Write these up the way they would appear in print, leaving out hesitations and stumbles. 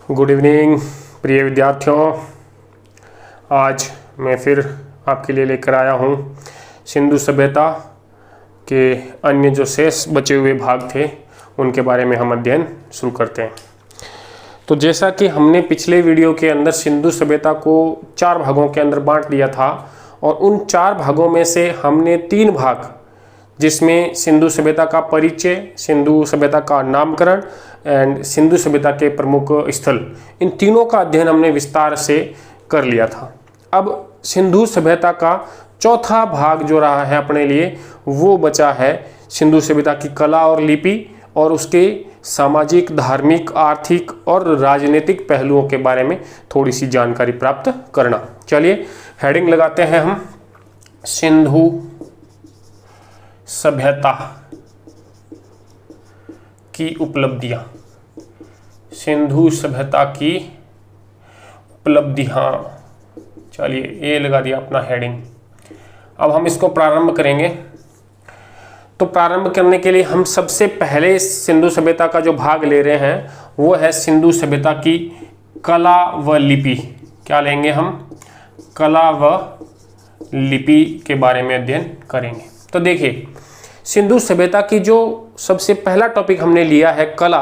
Good evening प्रिय विद्यार्थियों। आज मैं फिर आपके लिए लेकर आया हूँ सिंधु सभ्यता के अन्य जो शेष बचे हुए भाग थे उनके बारे में हम अध्ययन शुरू करते हैं। तो जैसा कि हमने पिछले वीडियो के अंदर सिंधु सभ्यता को 4 भागों के अंदर बांट दिया था और उन 4 भागों में से हमने 3 भाग, जिसमें सिंधु सभ्यता का परिचय, सिंधु सभ्यता का नामकरण एंड सिंधु सभ्यता के प्रमुख स्थल, इन तीनों का अध्ययन हमने विस्तार से कर लिया था। अब सिंधु सभ्यता का चौथा भाग जो रहा है अपने लिए, वो बचा है सिंधु सभ्यता की कला और लिपि और उसके सामाजिक, धार्मिक, आर्थिक और राजनीतिक पहलुओं के बारे में थोड़ी सी जानकारी प्राप्त करना। चलिए हेडिंग लगाते हैं हम, सिंधु सभ्यता की उपलब्धियां। सिंधु सभ्यता की उपलब्धियां, चलिए ये लगा दिया अपना हेडिंग। अब हम इसको प्रारंभ करेंगे। तो प्रारंभ करने के लिए हम सबसे पहले सिंधु सभ्यता का जो भाग ले रहे हैं वो है सिंधु सभ्यता की कला व लिपि। क्या लेंगे हम? कला व लिपि के बारे में अध्ययन करेंगे। तो देखिए, सिंधु सभ्यता की जो सबसे पहला टॉपिक हमने लिया है कला,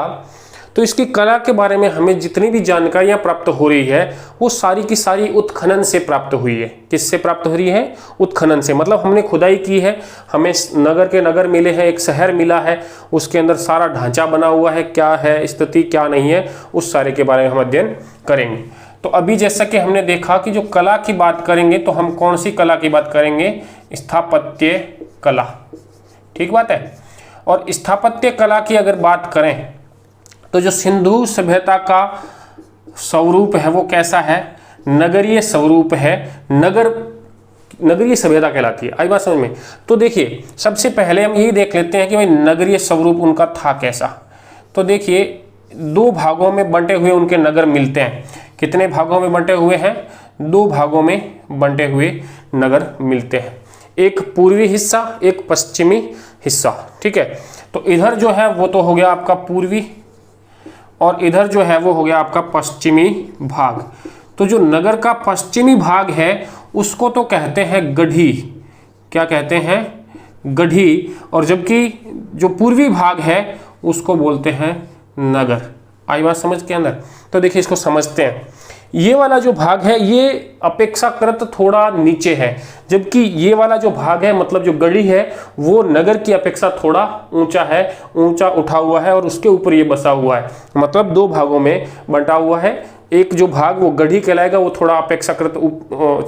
तो इसकी कला के बारे में हमें जितनी भी जानकारियां प्राप्त हो रही है वो सारी की सारी उत्खनन से प्राप्त हुई है। किससे प्राप्त हो रही है? उत्खनन से। मतलब हमने खुदाई की है, हमें नगर के नगर मिले हैं, एक शहर मिला है, उसके अंदर सारा ढांचा बना हुआ है, क्या है स्थिति क्या नहीं है, उस सारे के बारे में हम अध्ययन करेंगे। तो अभी जैसा कि हमने देखा कि जो कला की बात करेंगे तो हम कौन सी कला की बात करेंगे? स्थापत्य कला। ठीक बात है। और स्थापत्य कला की अगर बात करें तो जो सिंधु सभ्यता का स्वरूप है वो कैसा है? नगरीय स्वरूप है, नगरीय सभ्यता कहलाती है। आई बात समझ में? तो देखिए, सबसे पहले हम यही देख लेते हैं कि भाई नगरीय स्वरूप उनका था कैसा। तो देखिए, 2 भागों में बंटे हुए उनके नगर मिलते हैं। कितने भागों में बंटे हुए हैं? 2 भागों में बंटे हुए नगर मिलते हैं। एक पूर्वी हिस्सा, एक पश्चिमी हिस्सा। ठीक है। तो इधर जो है वो तो हो गया आपका पूर्वी और इधर जो है वो हो गया आपका पश्चिमी भाग। तो जो नगर का पश्चिमी भाग है उसको तो कहते हैं गढ़ी। क्या कहते हैं? गढ़ी। और जबकि जो पूर्वी भाग है उसको बोलते हैं नगर। आई बात समझ के अंदर? तो देखिए, इसको समझते हैं। ये वाला जो भाग है ये अपेक्षाकृत थोड़ा नीचे है, जबकि ये वाला जो भाग है मतलब जो गढ़ी है वो नगर की अपेक्षा थोड़ा ऊंचा है, ऊंचा उठा हुआ है और उसके ऊपर ये बसा हुआ है। मतलब 2 भागों में बंटा हुआ है। एक जो भाग वो गढ़ी कहलाएगा, वो थोड़ा अपेक्षाकृत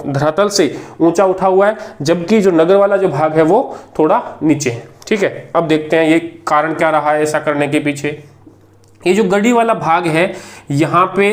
धरातल से ऊंचा उठा हुआ है, जबकि जो नगर वाला जो भाग है वो थोड़ा नीचे है। ठीक है। अब देखते हैं ये कारण क्या रहा है ऐसा करने के पीछे। ये जो गढ़ी वाला भाग है यहाँ पे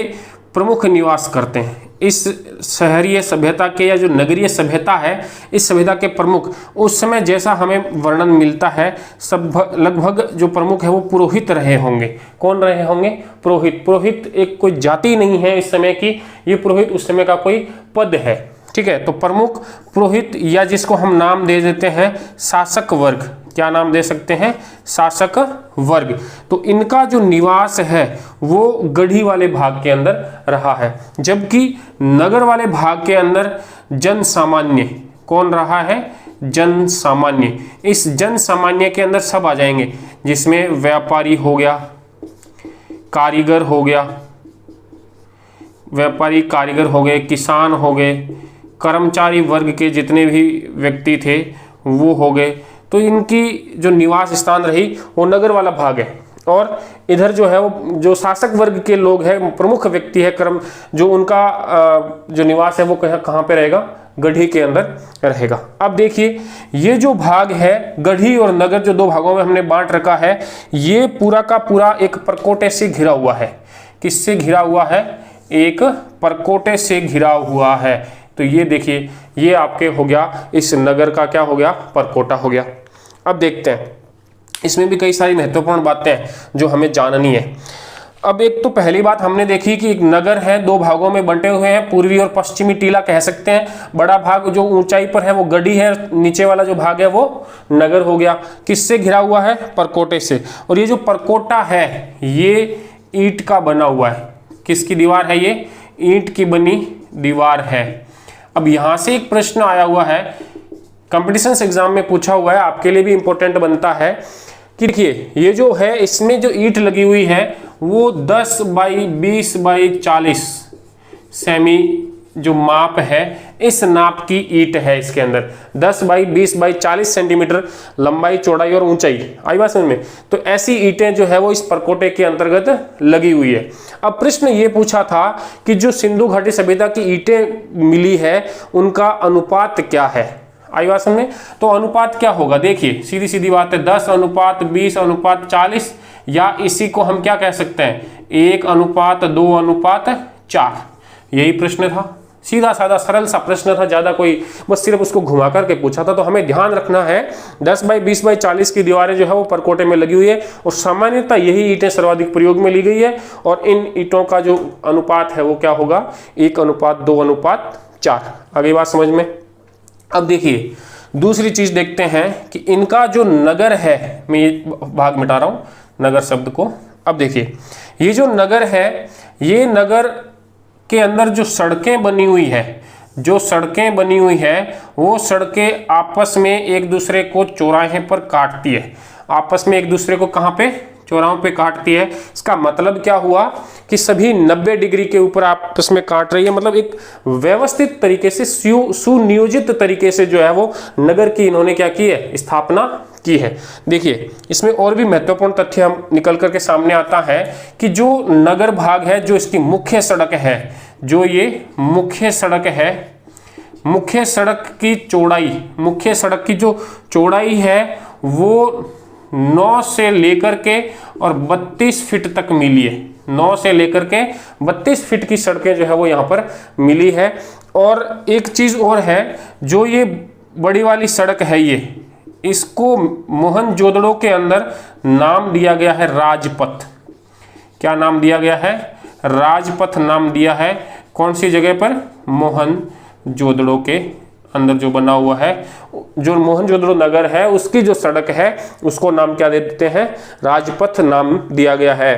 प्रमुख निवास करते हैं। इस शहरीय सभ्यता के या जो नगरीय सभ्यता है, इस सभ्यता के प्रमुख उस समय जैसा हमें वर्णन मिलता है, सब लगभग जो प्रमुख है वो पुरोहित रहे होंगे। कौन रहे होंगे? पुरोहित। पुरोहित एक कोई जाति नहीं है इस समय की, ये पुरोहित उस समय का कोई पद है। ठीक है। तो प्रमुख पुरोहित, या जिसको हम नाम दे देते हैं शासक वर्ग। क्या नाम दे सकते हैं? शासक वर्ग। तो इनका जो निवास है वो गढ़ी वाले भाग के अंदर रहा है, जबकि नगर वाले भाग के अंदर जन सामान्य कौन रहा है? जन सामान्य। इस जन सामान्य के अंदर सब आ जाएंगे, जिसमें व्यापारी हो गया, कारीगर हो गया, व्यापारी कारीगर हो गए, किसान हो गए, कर्मचारी वर्ग के जितने भी व्यक्ति थे वो हो गए। तो इनकी जो निवास स्थान रही वो नगर वाला भाग है। और इधर जो है वो जो शासक वर्ग के लोग हैं, प्रमुख व्यक्ति है, जो उनका जो निवास है वो कहाँ पे रहेगा? गढ़ी के अंदर रहेगा। अब देखिए, ये जो भाग है गढ़ी और नगर, जो 2 भागों में हमने बांट रखा है, ये पूरा का पूरा एक परकोटे से घिरा हुआ है। किससे घिरा हुआ है? एक परकोटे से घिरा हुआ है। तो ये देखिए, ये आपके हो गया इस नगर का क्या हो गया? परकोटा हो गया। अब देखते हैं, इसमें भी कई सारी महत्वपूर्ण बातें हैं जो हमें जाननी है। अब एक तो पहली बात हमने देखी कि एक नगर है, 2 भागों में बंटे हुए हैं, पूर्वी और पश्चिमी टीला कह सकते हैं। बड़ा भाग जो ऊंचाई पर है वो गढ़ी है, नीचे वाला जो भाग है वो नगर हो गया। किससे घिरा हुआ है? परकोटे से। और ये जो परकोटा है ये ईंट का बना हुआ है। किसकी दीवार है ये? ईंट की बनी दीवार है। अब यहां से एक प्रश्न आया हुआ है, कंपटीशन एग्जाम में पूछा हुआ है, आपके लिए भी इंपॉर्टेंट बनता है कि देखिए ये जो है इसमें जो ईंट लगी हुई है वो 10 बाई 20 बाई 40 सेमी जो माप है, इस नाप की ईंट है। इसके अंदर 10 बाई 20 बाई 40 सेंटीमीटर लंबाई, चौड़ाई और ऊंचाई। आई बात समझ में? तो ऐसी ईंटें जो है वो इस परकोटे के अंतर्गत लगी हुई है। अब प्रश्न ये पूछा था कि जो सिंधु घाटी सभ्यता की ईंटें मिली है उनका अनुपात क्या है। आई बात समझ में? तो अनुपात क्या होगा? देखिए सीधी सीधी बात है, 10 अनुपात 20 अनुपात 40, या इसी को हम क्या कह सकते हैं, 1 अनुपात 2 अनुपात 4। यही प्रश्न था, सीधा साधा सरल सा प्रश्न था, ज्यादा कोई बस सिर्फ उसको घुमा करके पूछा था। तो हमें ध्यान रखना है 10 बाई 20 बाई 40 की दीवारें जो है वो परकोटे में लगी हुई है और सामान्यतः यही ईंटें सर्वाधिक प्रयोग में ली गई है। और इन ईंटों का जो अनुपात है वो क्या होगा? 1 अनुपात 2 अनुपात 4। आगे बात समझ में? अब देखिए दूसरी चीज देखते हैं कि इनका जो नगर है, मैं ये भाग मिटा रहा हूं नगर शब्द को। अब देखिए ये जो नगर है, ये नगर के अंदर जो सड़कें बनी हुई है, जो सड़कें बनी हुई है वो सड़कें आपस में एक दूसरे को चौराहे पर काटती है। आपस में एक दूसरे को कहाँ पे? चौराहों पे काटती है। इसका मतलब क्या हुआ कि सभी 90 डिग्री के ऊपर आपस में काट रही है। मतलब एक व्यवस्थित तरीके से, सुनियोजित तरीके से जो है वो नगर की इन्होंने क्या की है? स्थापना की है। देखिए इसमें और भी महत्वपूर्ण तथ्य हम निकल करके सामने आता है कि जो नगर भाग है, जो इसकी मुख्य सड़क है, जो ये मुख्य सड़क है, मुख्य सड़क की चौड़ाई, मुख्य सड़क की जो चौड़ाई है वो 9 से लेकर के और 32 फीट तक मिली है। 9 से लेकर के 32 फीट की सड़कें जो है वो यहाँ पर मिली है। और एक चीज और है, जो ये बड़ी वाली सड़क है, ये इसको मोहनजोदड़ो के अंदर नाम दिया गया है राजपथ। क्या नाम दिया गया है? राजपथ नाम दिया है। कौन सी जगह पर? मोहनजोदड़ो के अंदर जो बना हुआ है, जो मोहनजोदड़ो नगर है उसकी जो सड़क है उसको नाम क्या दे देते हैं? राजपथ नाम दिया गया है।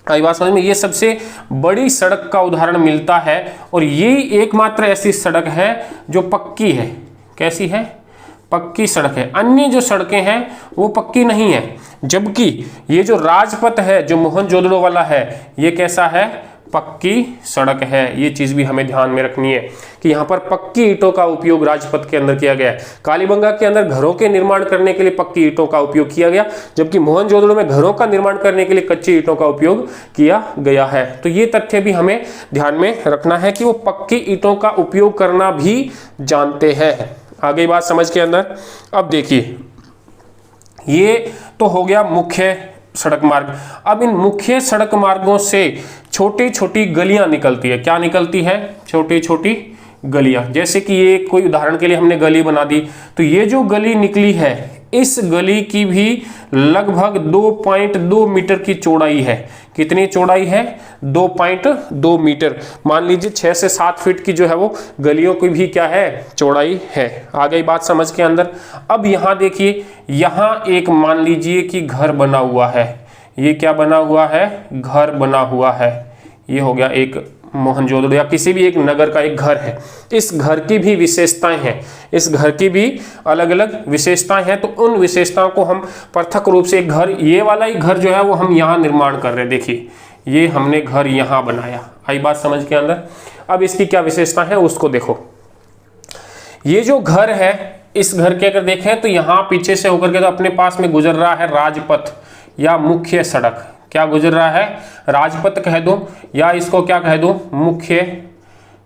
आई बात समझ में? ये सबसे बड़ी सड़क का उदाहरण मिलता है और ये एकमात्र ऐसी सड़क है जो पक्की है। कैसी है? पक्की सड़क है। अन्य जो सड़कें हैं वो पक्की नहीं है, जबकि ये जो राजपथ है जो मोहनजोदड़ो वाला है ये कैसा है? पक्की सड़क है। ये चीज भी हमें ध्यान में रखनी है कि यहाँ पर पक्की ईंटों का उपयोग राजपथ के अंदर किया गया है। कालीबंगा के अंदर घरों के निर्माण करने के लिए पक्की ईंटों का उपयोग किया गया, जबकि मोहनजोदड़ो में घरों का निर्माण करने के लिए कच्ची ईंटों का उपयोग किया गया है। तो ये तथ्य भी हमें ध्यान में रखना है कि वो पक्की ईंटों का उपयोग करना भी जानते हैं। आगे बात समझ के अंदर। अब देखिए ये तो हो गया मुख्य सड़क मार्ग। अब इन मुख्य सड़क मार्गों से छोटी छोटी गलियां निकलती है। क्या निकलती है? छोटी छोटी गलियां। जैसे कि ये कोई उदाहरण के लिए हमने गली बना दी, तो ये जो गली निकली है इस गली की भी लगभग 2.2 मीटर की चौड़ाई है। कितनी चौड़ाई है? 2.2 मीटर। मान लीजिए 6 से 7 फीट की जो है वो गलियों की भी क्या है? चौड़ाई है। आ गई बात समझ के अंदर। अब यहाँ देखिए, यहाँ एक मान लीजिए कि घर बना हुआ है। ये क्या बना हुआ है? घर बना हुआ है। ये हो गया एक मोहनजोदड़ो या किसी भी एक नगर का एक घर है। इस घर की भी विशेषताएं हैं, इस घर की भी अलग अलग विशेषताएं हैं। तो उन विशेषताओं को हम पृथक रूप से, एक घर, ये वाला ही घर जो है वो हम यहाँ निर्माण कर रहे हैं। देखिए ये हमने घर यहाँ बनाया। आई बात समझ के अंदर। अब इसकी क्या विशेषता है उसको देखो। ये जो घर है, इस घर के अगर देखें तो यहाँ पीछे से होकर के तो अपने पास में गुजर रहा है राजपथ या मुख्य सड़क। क्या गुजर रहा है? राजपथ कह दो या इसको क्या कह दो? मुख्य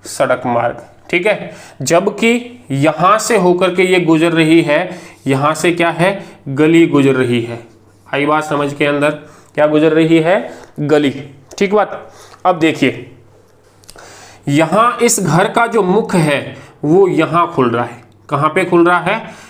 सड़क मार्ग। ठीक है। जबकि यहां से होकर के ये गुजर रही है, यहां से क्या है? गली गुजर रही है। आई बात समझ के अंदर। क्या गुजर रही है? गली। ठीक बात। अब देखिए यहां इस घर का जो मुख है वो यहां खुल रहा है। कहां पे खुल रहा है?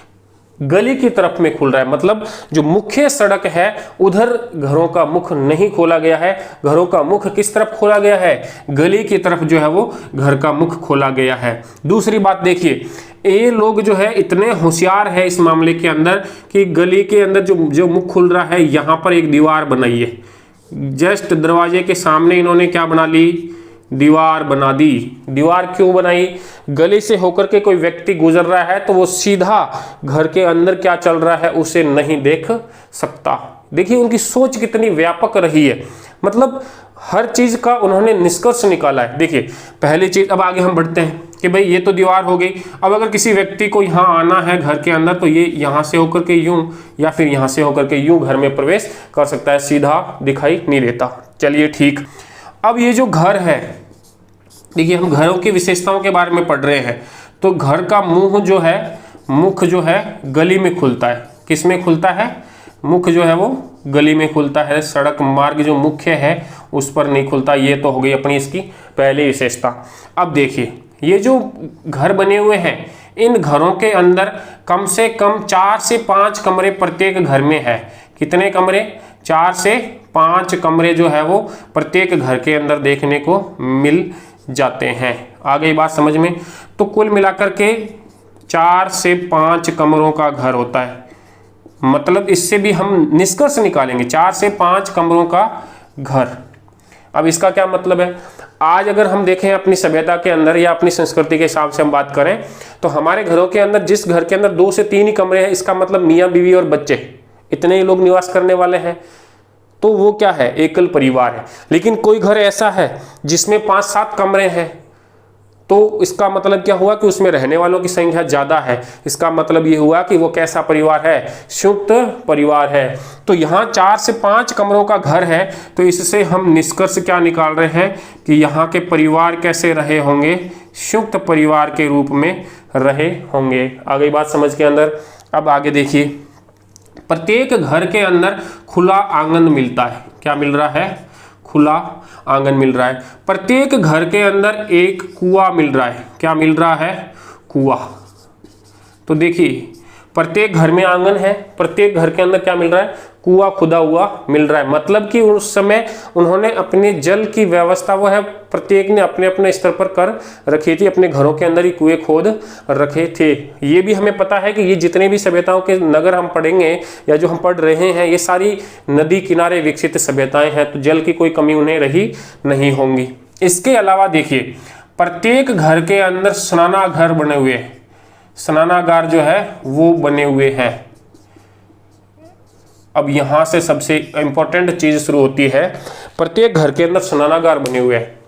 गली की तरफ में खुल रहा है। मतलब जो मुख्य सड़क है उधर घरों का मुख नहीं खोला गया है। घरों का मुख किस तरफ खोला गया है? गली की तरफ जो है वो घर का मुख खोला गया है। दूसरी बात देखिए, ये लोग जो है इतने होशियार है इस मामले के अंदर कि गली के अंदर जो मुख खुल रहा है, यहां पर एक दीवार बनाई है। जस्ट दरवाजे के सामने इन्होंने क्या बना ली, दीवार बना दी। दीवार क्यों बनाई, गली से होकर के कोई व्यक्ति गुजर रहा है तो वो सीधा घर के अंदर क्या चल रहा है उसे नहीं देख सकता। देखिए उनकी सोच कितनी व्यापक रही है, मतलब हर चीज का उन्होंने निष्कर्ष निकाला है। देखिए पहली चीज, अब आगे हम बढ़ते हैं कि भाई ये तो दीवार हो गई। अब अगर किसी व्यक्ति को यहाँ आना है घर के अंदर तो ये यहाँ से होकर के यूं या फिर यहाँ से होकर के यूं घर में प्रवेश कर सकता है, सीधा दिखाई नहीं देता। चलिए ठीक। अब ये जो घर है, देखिए हम घरों की विशेषताओं के बारे में पढ़ रहे हैं, तो घर का मुंह जो है, मुख जो है गली में खुलता है। किस में खुलता है, मुख जो है वो गली में खुलता है, सड़क मार्ग जो मुख्य है उस पर नहीं खुलता। ये तो हो गई अपनी इसकी पहली विशेषता। अब देखिए ये जो घर बने हुए हैं, इन घरों के अंदर कम से कम 4 से 5 कमरे प्रत्येक घर में है। कितने कमरे, 4 से 5 कमरे जो है वो प्रत्येक घर के अंदर देखने को मिल जाते हैं। आ गई बात समझ में। तो कुल मिलाकर के 4 से 5 कमरों का घर होता है, मतलब इससे भी हम निष्कर्ष निकालेंगे 4 से 5 कमरों का घर। अब इसका क्या मतलब है, आज अगर हम देखें अपनी सभ्यता के अंदर या अपनी संस्कृति के हिसाब से हम बात करें तो हमारे घरों के अंदर, जिस घर के अंदर 2 से 3 ही कमरे हैं, इसका मतलब मियाँ बीवी और बच्चे, इतने ही लोग निवास करने वाले हैं, तो वो क्या है, एकल परिवार है। लेकिन कोई घर ऐसा है जिसमें 5-7 कमरे हैं, तो इसका मतलब क्या हुआ कि उसमें रहने वालों की संख्या ज्यादा है। इसका मतलब ये हुआ कि वो कैसा परिवार है, संयुक्त परिवार है। तो यहाँ 4 से 5 कमरों का घर है, तो इससे हम निष्कर्ष क्या निकाल रहे हैं कि यहाँ के परिवार कैसे रहे होंगे, संयुक्त परिवार के रूप में रहे होंगे। आ गई बात समझ के अंदर। अब आगे देखिए, प्रत्येक घर के अंदर खुला आंगन मिलता है। क्या मिल रहा है, खुला आंगन मिल रहा है। प्रत्येक घर के अंदर एक कुआं मिल रहा है। क्या मिल रहा है, कुआं। तो देखिए प्रत्येक घर में आंगन है, प्रत्येक घर के अंदर क्या मिल रहा है, कुआं खुदा हुआ मिल रहा है। मतलब कि उस समय उन्होंने अपने जल की व्यवस्था वो है प्रत्येक ने अपने अपने स्तर पर कर रखी थी, अपने घरों के अंदर ही कुएं खोद रखे थे। ये भी हमें पता है कि ये जितने भी सभ्यताओं के नगर हम पढ़ेंगे या जो हम पढ़ रहे हैं, ये सारी नदी किनारे विकसित सभ्यताएं हैं, तो जल की कोई कमी उन्हें रही नहीं होंगी। इसके अलावा देखिए प्रत्येक घर के अंदर स्नानागार बने हुए हैं। स्नानागार जो है वो बने हुए हैं। अब यहां से सबसे इंपॉर्टेंट चीज शुरू होती है, प्रत्येक घर के अंदर स्नानागार बने हुए हैं।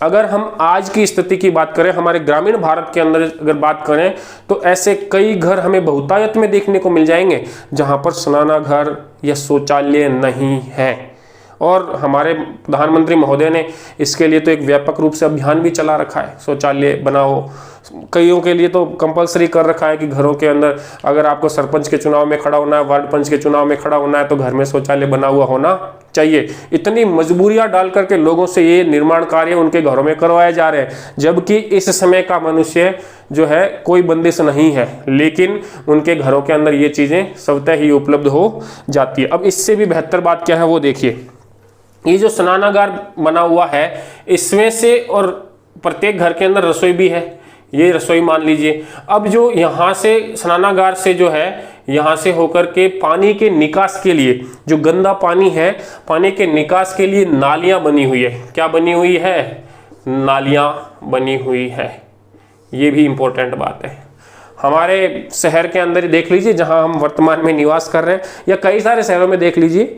अगर हम आज की स्थिति की बात करें, हमारे ग्रामीण भारत के अंदर अगर बात करें, तो ऐसे कई घर हमें बहुतायत में देखने को मिल जाएंगे जहां पर स्नानागार या शौचालय नहीं है। और हमारे प्रधानमंत्री महोदय ने इसके लिए तो एक व्यापक रूप से अभियान भी चला रखा है, शौचालय बनाओ। कईयों के लिए तो कंपलसरी कर रखा है कि घरों के अंदर अगर आपको सरपंच के चुनाव में खड़ा होना है, वार्ड पंच के चुनाव में खड़ा होना है, तो घर में शौचालय बना हुआ होना चाहिए। इतनी मजबूरियां डाल करके लोगों से ये निर्माण कार्य उनके घरों में करवाए जा रहे हैं, जबकि इस समय का मनुष्य जो है कोई बंदिश नहीं है, लेकिन उनके घरों के अंदर ये चीजें स्वतः ही उपलब्ध हो जाती है। अब इससे भी बेहतर बात क्या है वो देखिए, ये जो स्नानागार बना हुआ है इसमें से, और प्रत्येक घर के अंदर रसोई भी है, ये रसोई मान लीजिए। अब जो यहाँ से स्नानागार से जो है, यहाँ से होकर के पानी के निकास के लिए, जो गंदा पानी है, पानी के निकास के लिए नालियाँ बनी हुई है। क्या बनी हुई है, नालियाँ बनी हुई है। ये भी इम्पोर्टेंट बात है। हमारे शहर के अंदर देख लीजिए, जहाँ हम वर्तमान में निवास कर रहे हैं, या कई सारे शहरों में देख लीजिए,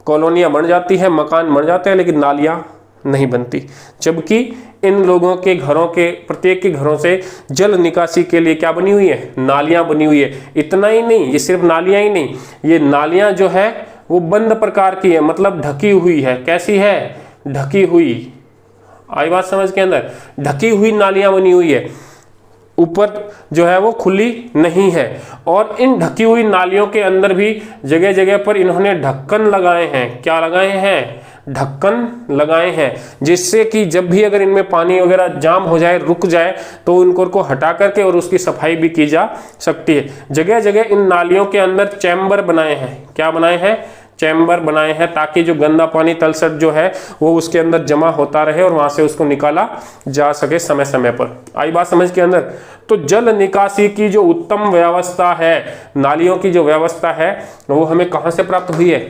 कॉलोनियाँ बन जाती हैं, मकान बन जाते हैं, लेकिन नालियाँ नहीं बनती। जबकि इन लोगों के घरों के, प्रत्येक के घरों से जल निकासी के लिए क्या बनी हुई है, नालियाँ बनी हुई है। इतना ही नहीं, ये सिर्फ नालियाँ ही नहीं, ये नालियाँ जो है वो बंद प्रकार की है, मतलब ढकी हुई है। कैसी है, ढकी हुई। आई बात समझ के अंदर, ढकी हुई नालियाँ बनी हुई है, ऊपर जो है वो खुली नहीं है। और इन ढकी हुई नालियों के अंदर भी जगह जगह पर इन्होंने ढक्कन लगाए हैं। क्या लगाए हैं, ढक्कन लगाए हैं, जिससे कि जब भी अगर इनमें पानी वगैरह जाम हो जाए, रुक जाए, तो उनको हटा करके और उसकी सफाई भी की जा सकती है। जगह जगह इन नालियों के अंदर चैम्बर बनाए हैं। क्या बनाए हैं, चैम्बर बनाए हैं, ताकि जो गंदा पानी तलछट जो है वो उसके अंदर जमा होता रहे और वहां से उसको निकाला जा सके समय समय पर। आई बात समझ के अंदर। तो जल निकासी की जो उत्तम व्यवस्था है, नालियों की जो व्यवस्था है, वो हमें कहां से प्राप्त हुई है,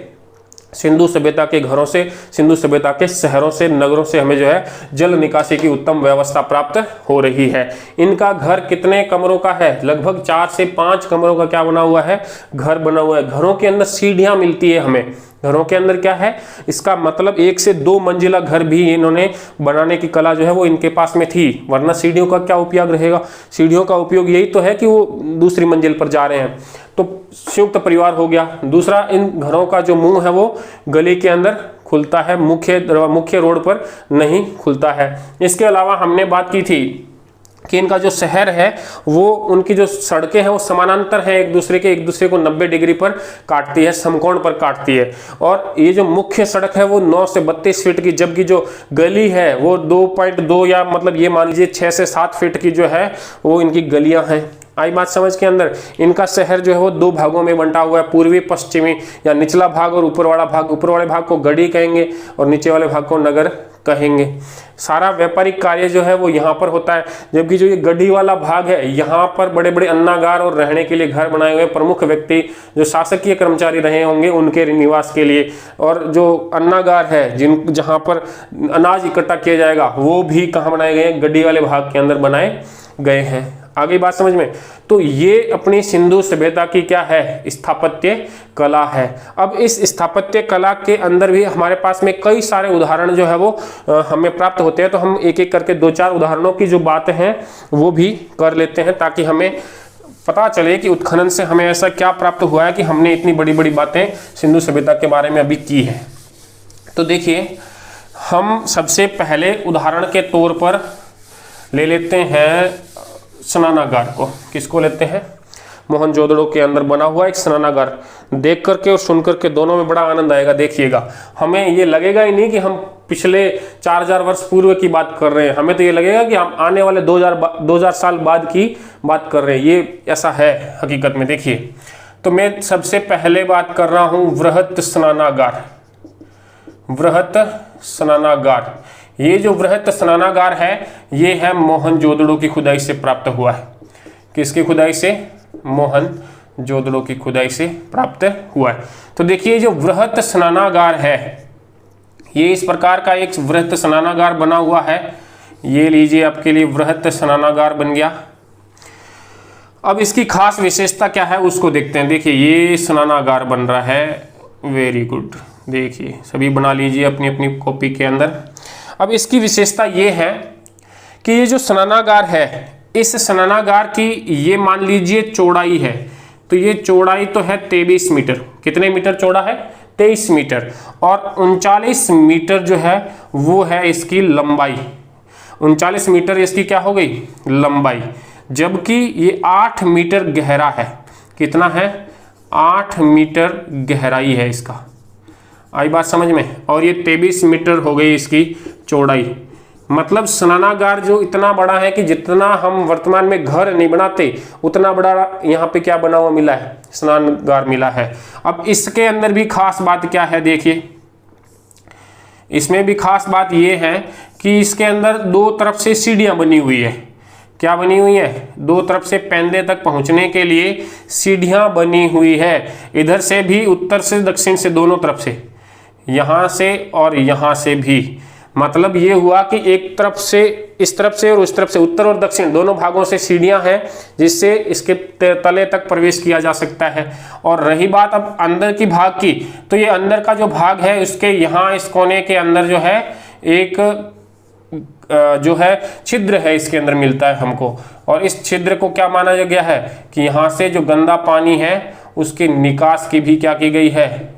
सिंधु सभ्यता के घरों से, सिंधु सभ्यता के शहरों से, नगरों से हमें जो है जल निकासी की उत्तम व्यवस्था प्राप्त हो रही है। इनका घर कितने कमरों का है? लगभग 4 से 5 कमरों का क्या बना हुआ है? घर बना हुआ है। घरों के अंदर सीढ़ियां मिलती है हमें। घरों के अंदर क्या है? इसका मतलब 1 से 2 मंजिला घर भी इन्होंने बनाने की कला जो है वो इनके पास में थी, वरना सीढ़ियों का क्या उपयोग रहेगा? सीढ़ियों का उपयोग यही तो है कि वो दूसरी मंजिल पर जा रहे हैं। तो संयुक्त परिवार हो गया। दूसरा, इन घरों का जो मुंह है वो गली के अंदर खुलता है, मुख्य रोड पर नहीं खुलता है। इसके अलावा हमने बात की थी कि इनका जो शहर है वो, उनकी जो सड़कें हैं वो समानांतर हैं एक दूसरे को 90 डिग्री पर काटती है, समकोण पर काटती है। और ये जो मुख्य सड़क है वो 9 से 32 फीट की, जबकि जो गली है वो 2.2 या मतलब ये मान लीजिए 6 से 7 फीट की जो है वो इनकी गलियां हैं। आई बात समझ के अंदर? इनका शहर जो है वो 2 भागों में बंटा हुआ है, पूर्वी पश्चिमी, या निचला भाग और ऊपर वाला भाग। ऊपर वाले भाग को गढ़ी कहेंगे और नीचे वाले भाग को नगर कहेंगे। सारा व्यापारिक कार्य जो है वो यहाँ पर होता है, जबकि जो ये गढ़ी वाला भाग है यहाँ पर बड़े बड़े अन्नागार और रहने के लिए घर बनाए हुए, प्रमुख व्यक्ति जो शासकीय कर्मचारी रहे होंगे उनके निवास के लिए। और जो अन्नागार है जहाँ पर अनाज इकट्ठा किया जाएगा वो भी कहाँ बनाए गए हैं? गढ़ी वाले भाग के अंदर बनाए गए हैं। आगे बात समझ में? तो ये अपनी सिंधु सभ्यता की क्या है? स्थापत्य कला है। अब इस स्थापत्य कला के अंदर भी हमारे पास में कई सारे उदाहरण जो है वो हमें प्राप्त होते हैं। तो हम एक एक करके 2-4 उदाहरणों की जो बातें हैं वो भी कर लेते हैं, ताकि हमें पता चले कि उत्खनन से हमें ऐसा क्या प्राप्त हुआ है कि हमने इतनी बड़ी बड़ी बातें सिंधु सभ्यता के बारे में अभी की है। तो देखिए, हम सबसे पहले उदाहरण के तौर पर ले लेते हैं स्नानागार को। किसको लेते हैं? मोहनजोदड़ो के अंदर बना हुआ एक स्नानागार। देख करके और सुन करके दोनों में बड़ा आनंद आएगा। देखिएगा, हमें ये लगेगा ही नहीं कि हम पिछले 4000 वर्ष पूर्व की बात कर रहे हैं। हमें तो ये लगेगा कि हम आने वाले 2000 साल बाद की बात कर रहे हैं। ये ऐसा है हकीकत में। देखिए, तो मैं सबसे पहले बात कर रहा हूँ वृहत स्नानागार। वृहत स्नानागार, ये जो वृहत स्नानागार है ये है मोहनजोदड़ो की खुदाई से प्राप्त हुआ है। किसकी खुदाई से? मोहनजोदड़ो की खुदाई से प्राप्त हुआ है। तो देखिए, जो वृहत स्नानागार है ये इस प्रकार का एक वृहत स्नानागार बना हुआ है। ये लीजिए, आपके लिए वृहत स्नानागार बन गया। अब इसकी खास विशेषता क्या है उसको देखते हैं। देखिए, ये स्नानागार बन रहा है। Very good. देखिए, सभी बना लीजिए अपनी अपनी कॉपी के अंदर। अब इसकी विशेषता ये है कि ये जो स्नानागार है, इस स्नानागार की ये मान लीजिए चौड़ाई है। तो ये चौड़ाई तो है 23 मीटर। कितने मीटर चौड़ा है? 23 मीटर। और 39 मीटर जो है वो है इसकी लंबाई। 39 मीटर इसकी क्या हो गई? लंबाई। जबकि ये 8 मीटर गहरा है। कितना है? 8 मीटर गहराई है इसका। आई बात समझ में? और ये 23 मीटर हो गई इसकी चौड़ाई। मतलब स्नानागार जो इतना बड़ा है कि जितना हम वर्तमान में घर नहीं बनाते उतना बड़ा यहाँ पे क्या बना हुआ मिला है? स्नानागार मिला है। अब इसके अंदर भी खास बात क्या है? देखिए, इसमें भी खास बात ये है कि इसके अंदर 2 तरफ से सीढ़ियाँ बनी हुई है। क्या बनी हुई है? 2 तरफ से पैंदे तक पहुंचने के लिए सीढ़ियां बनी हुई है। इधर से भी, उत्तर से दक्षिण से, दोनों तरफ से, यहां से और यहां से भी। मतलब ये हुआ कि एक तरफ से, इस तरफ से और उस तरफ से, उत्तर और दक्षिण दोनों भागों से सीढ़ियां हैं जिससे इसके तले तक प्रवेश किया जा सकता है। और रही बात अब अंदर की भाग की, तो ये अंदर का जो भाग है उसके यहाँ इस कोने के अंदर जो है एक जो है छिद्र है, इसके अंदर मिलता है हमको। और इस छिद्र को क्या माना गया है कि यहाँ से जो गंदा पानी है उसके निकास की भी क्या की गई है?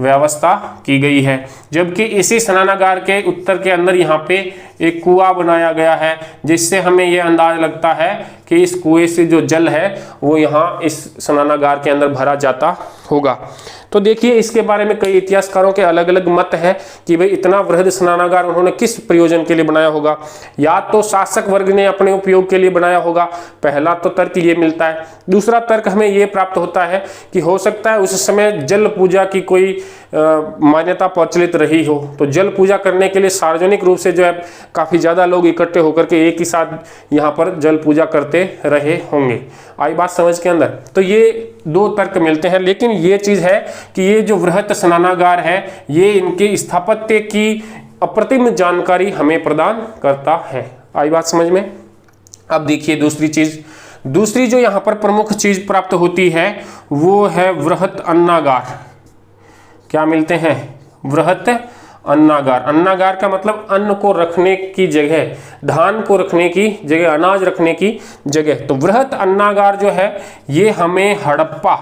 व्यवस्था की गई है। जबकि इसी स्नानागार के उत्तर के अंदर यहाँ पे एक कुआं बनाया गया है, जिससे हमें यह अंदाज लगता है कि इस कुएं से जो जल है वो यहाँ इस स्नानागार के अंदर भरा जाता होगा। तो देखिए, इसके बारे में कई इतिहासकारों के अलग अलग मत है कि भाई इतना वृहद स्नानागार उन्होंने किस प्रयोजन के लिए बनाया होगा। या तो शासक वर्ग ने अपने उपयोग के लिए बनाया होगा, पहला तो तर्क ये मिलता है। दूसरा तर्क हमें ये प्राप्त होता है कि हो सकता है उस समय जल पूजा की कोई मान्यता प्रचलित रही हो, तो जल पूजा करने के लिए सार्वजनिक रूप से जो है काफ़ी ज़्यादा लोग इकट्ठे होकर के एक ही साथ यहाँ पर जल पूजा करते रहे होंगे। आई बात समझ के अंदर? तो ये 2 तर्क मिलते हैं, लेकिन ये चीज़ है कि ये जो वृहत स्नानागार है ये इनके स्थापत्य की अप्रतिम जानकारी हमें प्रदान करता है। आई बात समझ में। अब देखिए दूसरी जो यहाँ पर प्रमुख चीज प्राप्त होती है वो है वृहत अन्नागार। क्या मिलते हैं? वृहत अन्नागार। अन्नागार का मतलब अन्न को रखने की जगह, धान को रखने की जगह, अनाज रखने की जगह। तो वृहत अन्नागार जो है ये हमें हड़प्पा,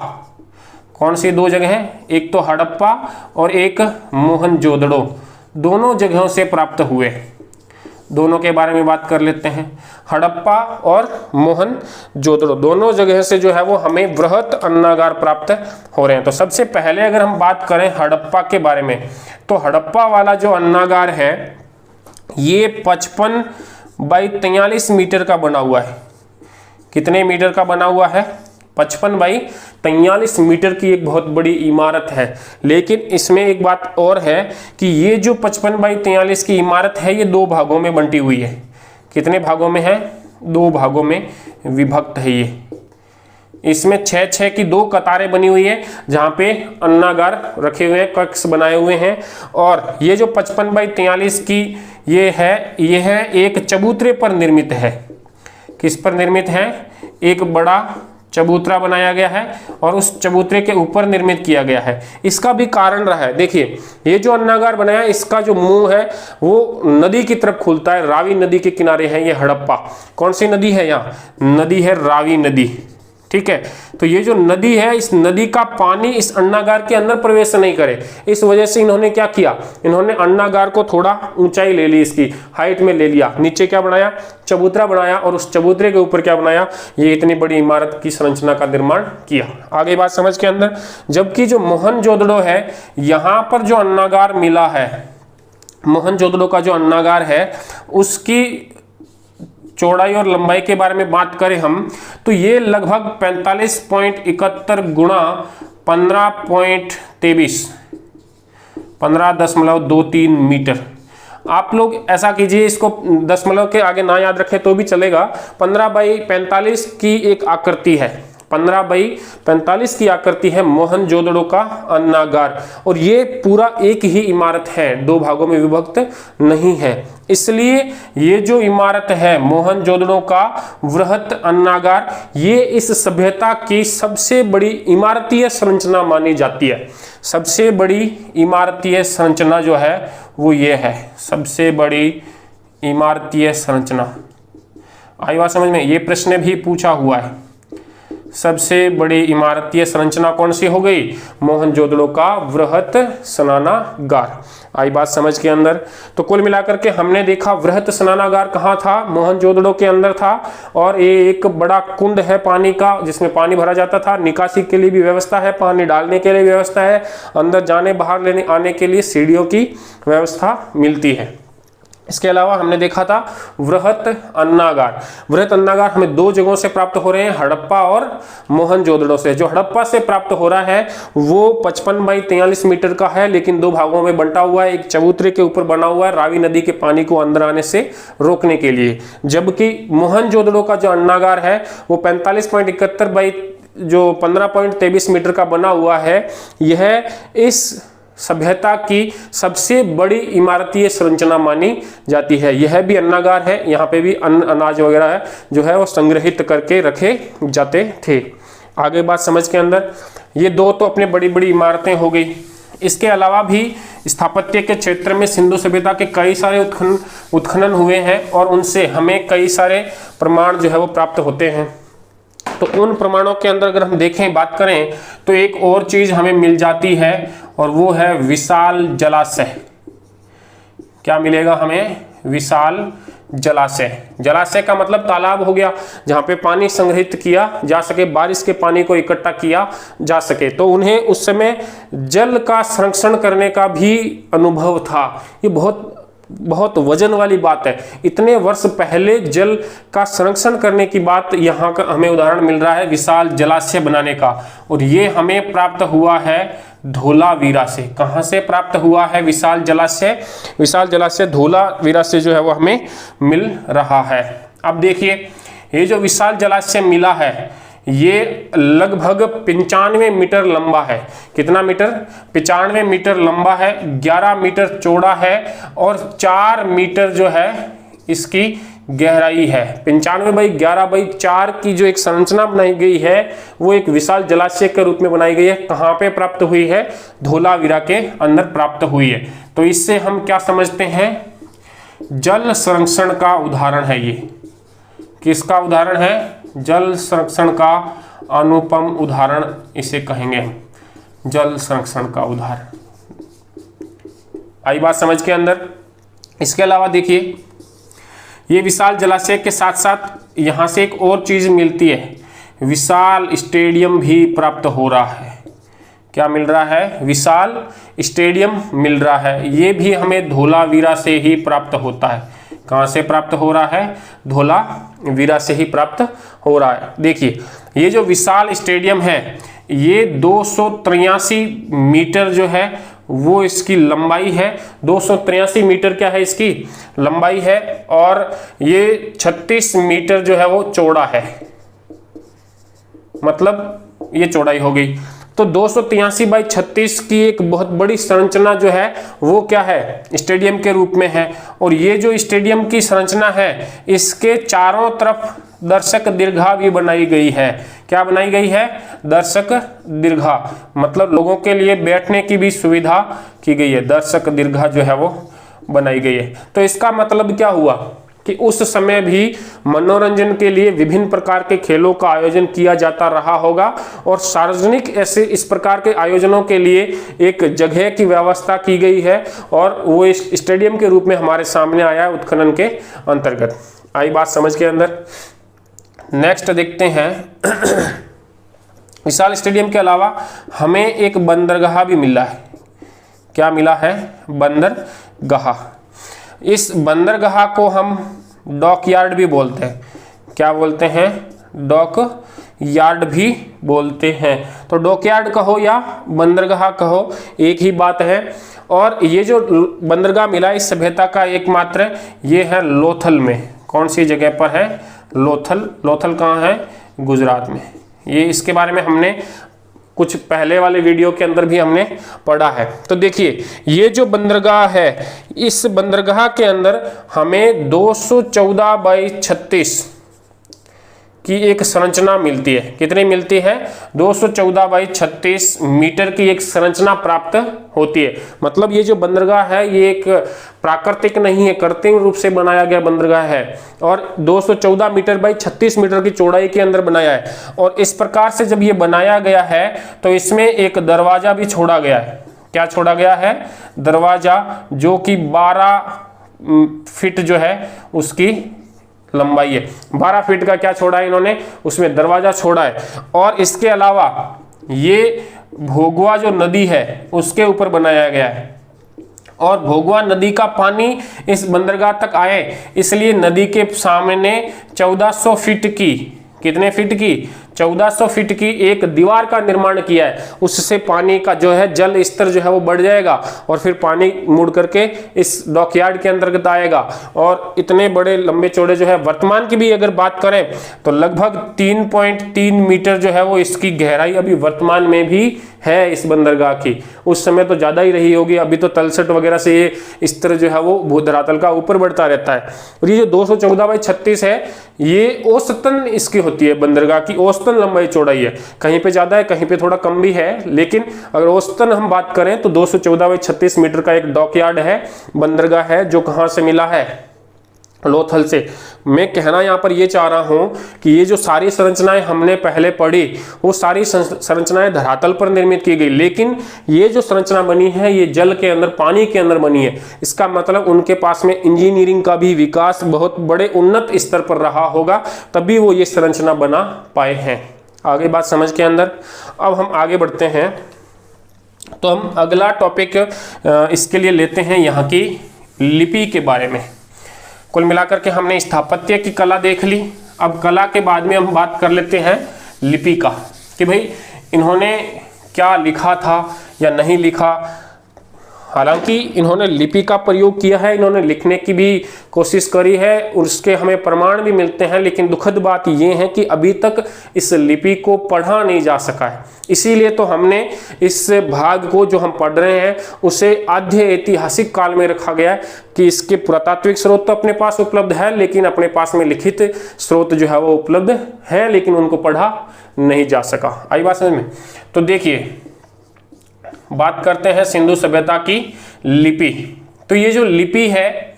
कौन सी दो जगह है, एक तो हड़प्पा और एक मोहनजोदड़ो, दोनों जगहों से प्राप्त हुए। दोनों के बारे में बात कर लेते हैं। हड़प्पा और मोहनजोदड़ो दोनों जगह से जो है वो हमें वृहत अन्नागार प्राप्त हो रहे हैं। तो सबसे पहले अगर हम बात करें हड़प्पा के बारे में, तो हड़प्पा वाला जो अन्नागार है ये 55 बाई 43 मीटर का बना हुआ है। कितने मीटर का बना हुआ है? 55 बाई 43 मीटर की एक बहुत बड़ी इमारत है। लेकिन इसमें एक बात और है कि ये जो 55 बाई 43 की इमारत है ये दो भागों में बंटी हुई है। कितने भागों में है? दो भागों में विभक्त है ये। इसमें 6-6 की दो कतारें बनी हुई है जहां पे अन्नागार रखे हुए हैं, कक्ष बनाए हुए हैं। और ये जो 55 बाई 43 की ये है एक चबूतरे पर निर्मित है। किस पर निर्मित है? एक बड़ा चबूतरा बनाया गया है और उस चबूतरे के ऊपर निर्मित किया गया है। इसका भी कारण रहा है। देखिए ये जो अन्नागार बनाया इसका जो मुंह है वो नदी की तरफ खुलता है, रावी नदी के किनारे है ये हड़प्पा। कौन सी नदी है? यहाँ नदी है रावी नदी। ठीक है, तो ये जो नदी है इस नदी का पानी इस अन्नागार के अंदर प्रवेश नहीं करे, इस वजह से इन्होंने क्या किया, इन्होंने अन्नागार को थोड़ा ऊंचाई ले ली, इसकी हाइट में ले लिया। नीचे क्या बनाया? चबूतरा बनाया और उस चबूतरे के ऊपर क्या बनाया? ये इतनी बड़ी इमारत की संरचना का निर्माण किया। आगे बात समझ के अंदर। जबकि जो मोहनजोदड़ो है यहाँ पर जो अन्नागार मिला है, मोहनजोदड़ो का जो अन्नागार है उसकी चौड़ाई और लंबाई के बारे में बात करें हम तो ये लगभग 45.71 गुणा 15.23 15.23 मीटर। आप लोग ऐसा कीजिए, इसको दशमलव के आगे ना याद रखें तो भी चलेगा। 15 बाई 45 की एक आकृति है, 15 बाई 45 की आकृति है मोहनजोदड़ो का अन्नागार। और ये पूरा एक ही इमारत है, दो भागों में विभक्त नहीं है। इसलिए ये जो इमारत है मोहनजोदड़ो का वृहत अन्नागार, ये इस सभ्यता की सबसे बड़ी इमारतीय संरचना मानी जाती है। सबसे बड़ी इमारतीय संरचना जो है वो ये है, सबसे बड़ी इमारतीय संरचना। आई बात समझ में। ये प्रश्न भी पूछा हुआ है, सबसे बड़ी इमारतीय संरचना कौन सी हो गई? मोहनजोदड़ो का वृहत स्नानागार। आई बात समझ के अंदर। तो कुल मिलाकर के हमने देखा वृहत स्नानागार कहाँ था? मोहनजोदड़ो के अंदर था। और ये एक बड़ा कुंड है पानी का जिसमें पानी भरा जाता था, निकासी के लिए भी व्यवस्था है, पानी डालने के लिए व्यवस्था है, अंदर जाने बाहर लेने आने के लिए सीढ़ियों की व्यवस्था मिलती है। इसके अलावा हमने देखा था वृहत अन्नागार। वृहत अन्नागार हमें दो जगहों से प्राप्त हो रहे हैं, हड़प्पा और मोहनजोदड़ो से। जो हड़प्पा से प्राप्त हो रहा है वो 55 बाई 43 मीटर का है, लेकिन दो भागों में बंटा हुआ है। एक चबूतरे के ऊपर बना हुआ है रावी नदी के पानी को अंदर आने से रोकने के लिए। जबकि मोहनजोदड़ो का जो अन्नागार है वो 45.71 बाई जो 15.23 मीटर का बना हुआ है। यह इस सभ्यता की सबसे बड़ी इमारतीय संरचना मानी जाती है। यह भी अन्नागार है, यहाँ पे भी अन्न अनाज वगैरह है जो है वो संग्रहित करके रखे जाते थे। आगे बात समझ के अंदर। ये दो तो अपने बड़ी बड़ी इमारतें हो गई। इसके अलावा भी स्थापत्य के क्षेत्र में सिंधु सभ्यता के कई सारे उत्खनन हुए हैं और उनसे हमें कई सारे प्रमाण जो है वो प्राप्त होते हैं। तो उन प्रमाणों के अंदर अगर हम देखें, बात करें तो एक और चीज हमें मिल जाती है और वो है विशाल जलाशय। क्या मिलेगा हमें? विशाल जलाशय। जलाशय का मतलब तालाब हो गया जहां पे पानी संग्रहित किया जा सके, बारिश के पानी को इकट्ठा किया जा सके। तो उन्हें उस समय जल का संरक्षण करने का भी अनुभव था। ये बहुत वजन वाली बात है। इतने वर्ष पहले जल का संरक्षण करने की बात यहाँ का हमें उदाहरण मिल रहा है विशाल जलाशय बनाने का। और ये हमें प्राप्त हुआ है धोलावीरा से। कहाँ से प्राप्त हुआ है विशाल जलाशय? विशाल जलाशय धोलावीरा से जो है वो हमें मिल रहा है। अब देखिए ये जो विशाल जलाशय मिला है ये लगभग 95 मीटर लंबा है। कितना मीटर? 95 मीटर लंबा है, 11 मीटर चौड़ा है और 4 मीटर जो है इसकी गहराई है। 95/11/4 की जो एक संरचना बनाई गई है वो एक विशाल जलाशय के रूप में बनाई गई है। कहाँ पे प्राप्त हुई है? धोलावीरा के अंदर प्राप्त हुई है। तो इससे हम क्या समझते हैं? जल संरक्षण का उदाहरण है ये। किसका उदाहरण है? जल संरक्षण का अनुपम उदाहरण इसे कहेंगे हम, जल संरक्षण का उदाहरण। आई बात समझ के अंदर? इसके अलावा देखिए, ये विशाल जलाशय के साथ साथ यहाँ से एक और चीज मिलती है, विशाल स्टेडियम भी प्राप्त हो रहा है। क्या मिल रहा है? विशाल स्टेडियम मिल रहा है। ये भी हमें धोलावीरा से ही प्राप्त होता है। कहाँ से प्राप्त हो रहा है? धोलावीरा से ही प्राप्त हो रहा है। देखिए, ये जो विशाल स्टेडियम है ये 283 मीटर जो है वो इसकी लंबाई है। 283 मीटर क्या है? इसकी लंबाई है। और ये 36 मीटर जो है वो चौड़ा है, मतलब ये चौड़ाई हो गई। तो 283/36 की एक बहुत बड़ी संरचना जो है वो क्या है? स्टेडियम के रूप में है। और ये जो स्टेडियम की संरचना है इसके चारों तरफ दर्शक दीर्घा भी बनाई गई है। क्या बनाई गई है? दर्शक दीर्घा, मतलब लोगों के लिए बैठने की भी सुविधा की गई है। दर्शक दीर्घा जो है वो बनाई गई है। तो इसका मतलब क्या हुआ कि उस समय भी मनोरंजन के लिए विभिन्न प्रकार के खेलों का आयोजन किया जाता रहा होगा और सार्वजनिक ऐसे इस प्रकार के आयोजनों के लिए एक जगह की व्यवस्था की गई है और वो इस स्टेडियम के रूप में हमारे सामने आया है उत्खनन के अंतर्गत। आई बात समझ के अंदर? नेक्स्ट देखते हैं। विशाल स्टेडियम के अलावा हमें एक बंदरगाह भी मिला है। क्या मिला है? बंदरगाह। इस बंदरगाह को हम डॉक यार्ड भी बोलते हैं। क्या बोलते हैं? डॉक यार्ड भी बोलते हैं। तो डॉक यार्ड कहो या बंदरगाह कहो, एक ही बात है। और ये जो बंदरगाह मिला इस सभ्यता का एकमात्र ये है लोथल में। कौन सी जगह पर है? लोथल। लोथल कहाँ है? गुजरात में। ये इसके बारे में हमने कुछ पहले वाले वीडियो के अंदर भी हमने पढ़ा है। तो देखिए, ये जो बंदरगाह है इस बंदरगाह के अंदर हमें 214/36 की एक संरचना मिलती है। कितनी मिलती है? 214/36 मीटर की एक संरचना प्राप्त होती है। मतलब ये जो बंदरगाह है ये एक प्राकृतिक नहीं है, कृत्रिम रूप से बनाया गया बंदरगाह है और 214 मीटर/36 मीटर की चौड़ाई के अंदर बनाया है। और इस प्रकार से जब ये बनाया गया है तो इसमें एक दरवाजा भी छोड़ा गया है। क्या छोड़ा गया है? दरवाजा, जो कि 12 फीट जो है उसकी लंबाई है। 12 फीट का क्या छोड़ा है इन्होंने? उसमें दरवाजा छोड़ा है। और इसके अलावा ये भोगवा जो नदी है उसके ऊपर बनाया गया है और भोगवा नदी का पानी इस बंदरगाह तक आए इसलिए नदी के सामने 1400 फीट की, कितने फीट की? 1400 फीट की एक दीवार का निर्माण किया है। उससे पानी का जो है जल स्तर जो है वो बढ़ जाएगा और फिर पानी मुड़ करके इस डॉकयार्ड के अंतर्गत आएगा। और इतने बड़े लंबे चौड़े जो है, वर्तमान की भी अगर बात करें तो लगभग 3.3 मीटर जो है वो इसकी गहराई अभी वर्तमान में भी है इस बंदरगाह की। उस समय तो ज़्यादा ही रही होगी, अभी तो तलछट वगैरह से ये इस तरह जो है वो भूधरातल का ऊपर बढ़ता रहता है। और ये जो 214/36 है ये औसतन इसकी होती है, बंदरगाह की औसतन लंबाई चौड़ाई है। कहीं पे ज़्यादा है, कहीं पे थोड़ा कम भी है, लेकिन अगर औसतन हम बात करें तो 214/36 मीटर का एक डॉकयार्ड है, बंदरगाह है, जो कहाँ से मिला है? लोथल से। मैं कहना यहाँ पर ये चाह रहा हूँ कि ये जो सारी संरचनाएं हमने पहले पढ़ी वो सारी संरचनाएं धरातल पर निर्मित की गई, लेकिन ये जो संरचना बनी है ये जल के अंदर, पानी के अंदर बनी है। इसका मतलब उनके पास में इंजीनियरिंग का भी विकास बहुत बड़े उन्नत स्तर पर रहा होगा, तभी वो ये संरचना बना पाए हैं। आगे बात समझ के अंदर। अब हम आगे बढ़ते हैं तो हम अगला टॉपिक इसके लिए लेते हैं यहाँ की लिपि के बारे में। कुल मिलाकर के हमने स्थापत्य की कला देख ली। अब कला के बाद में हम बात कर लेते हैं लिपि का, कि भाई इन्होंने क्या लिखा था या नहीं लिखा। हालांकि इन्होंने लिपि का प्रयोग किया है, इन्होंने लिखने की भी कोशिश करी है, उसके हमें प्रमाण भी मिलते हैं, लेकिन दुखद बात यह है कि अभी तक इस लिपि को पढ़ा नहीं जा सका है। इसीलिए तो हमने इस भाग को जो हम पढ़ रहे हैं उसे आद्य ऐतिहासिक काल में रखा गया है कि इसके पुरातात्विक स्रोत तो अपने पास उपलब्ध है, लेकिन अपने पास में लिखित स्रोत जो है वो उपलब्ध है, लेकिन उनको पढ़ा नहीं जा सका। आई बात समझ में? तो देखिए, बात करते हैं सिंधु सभ्यता की लिपि। तो ये जो लिपि है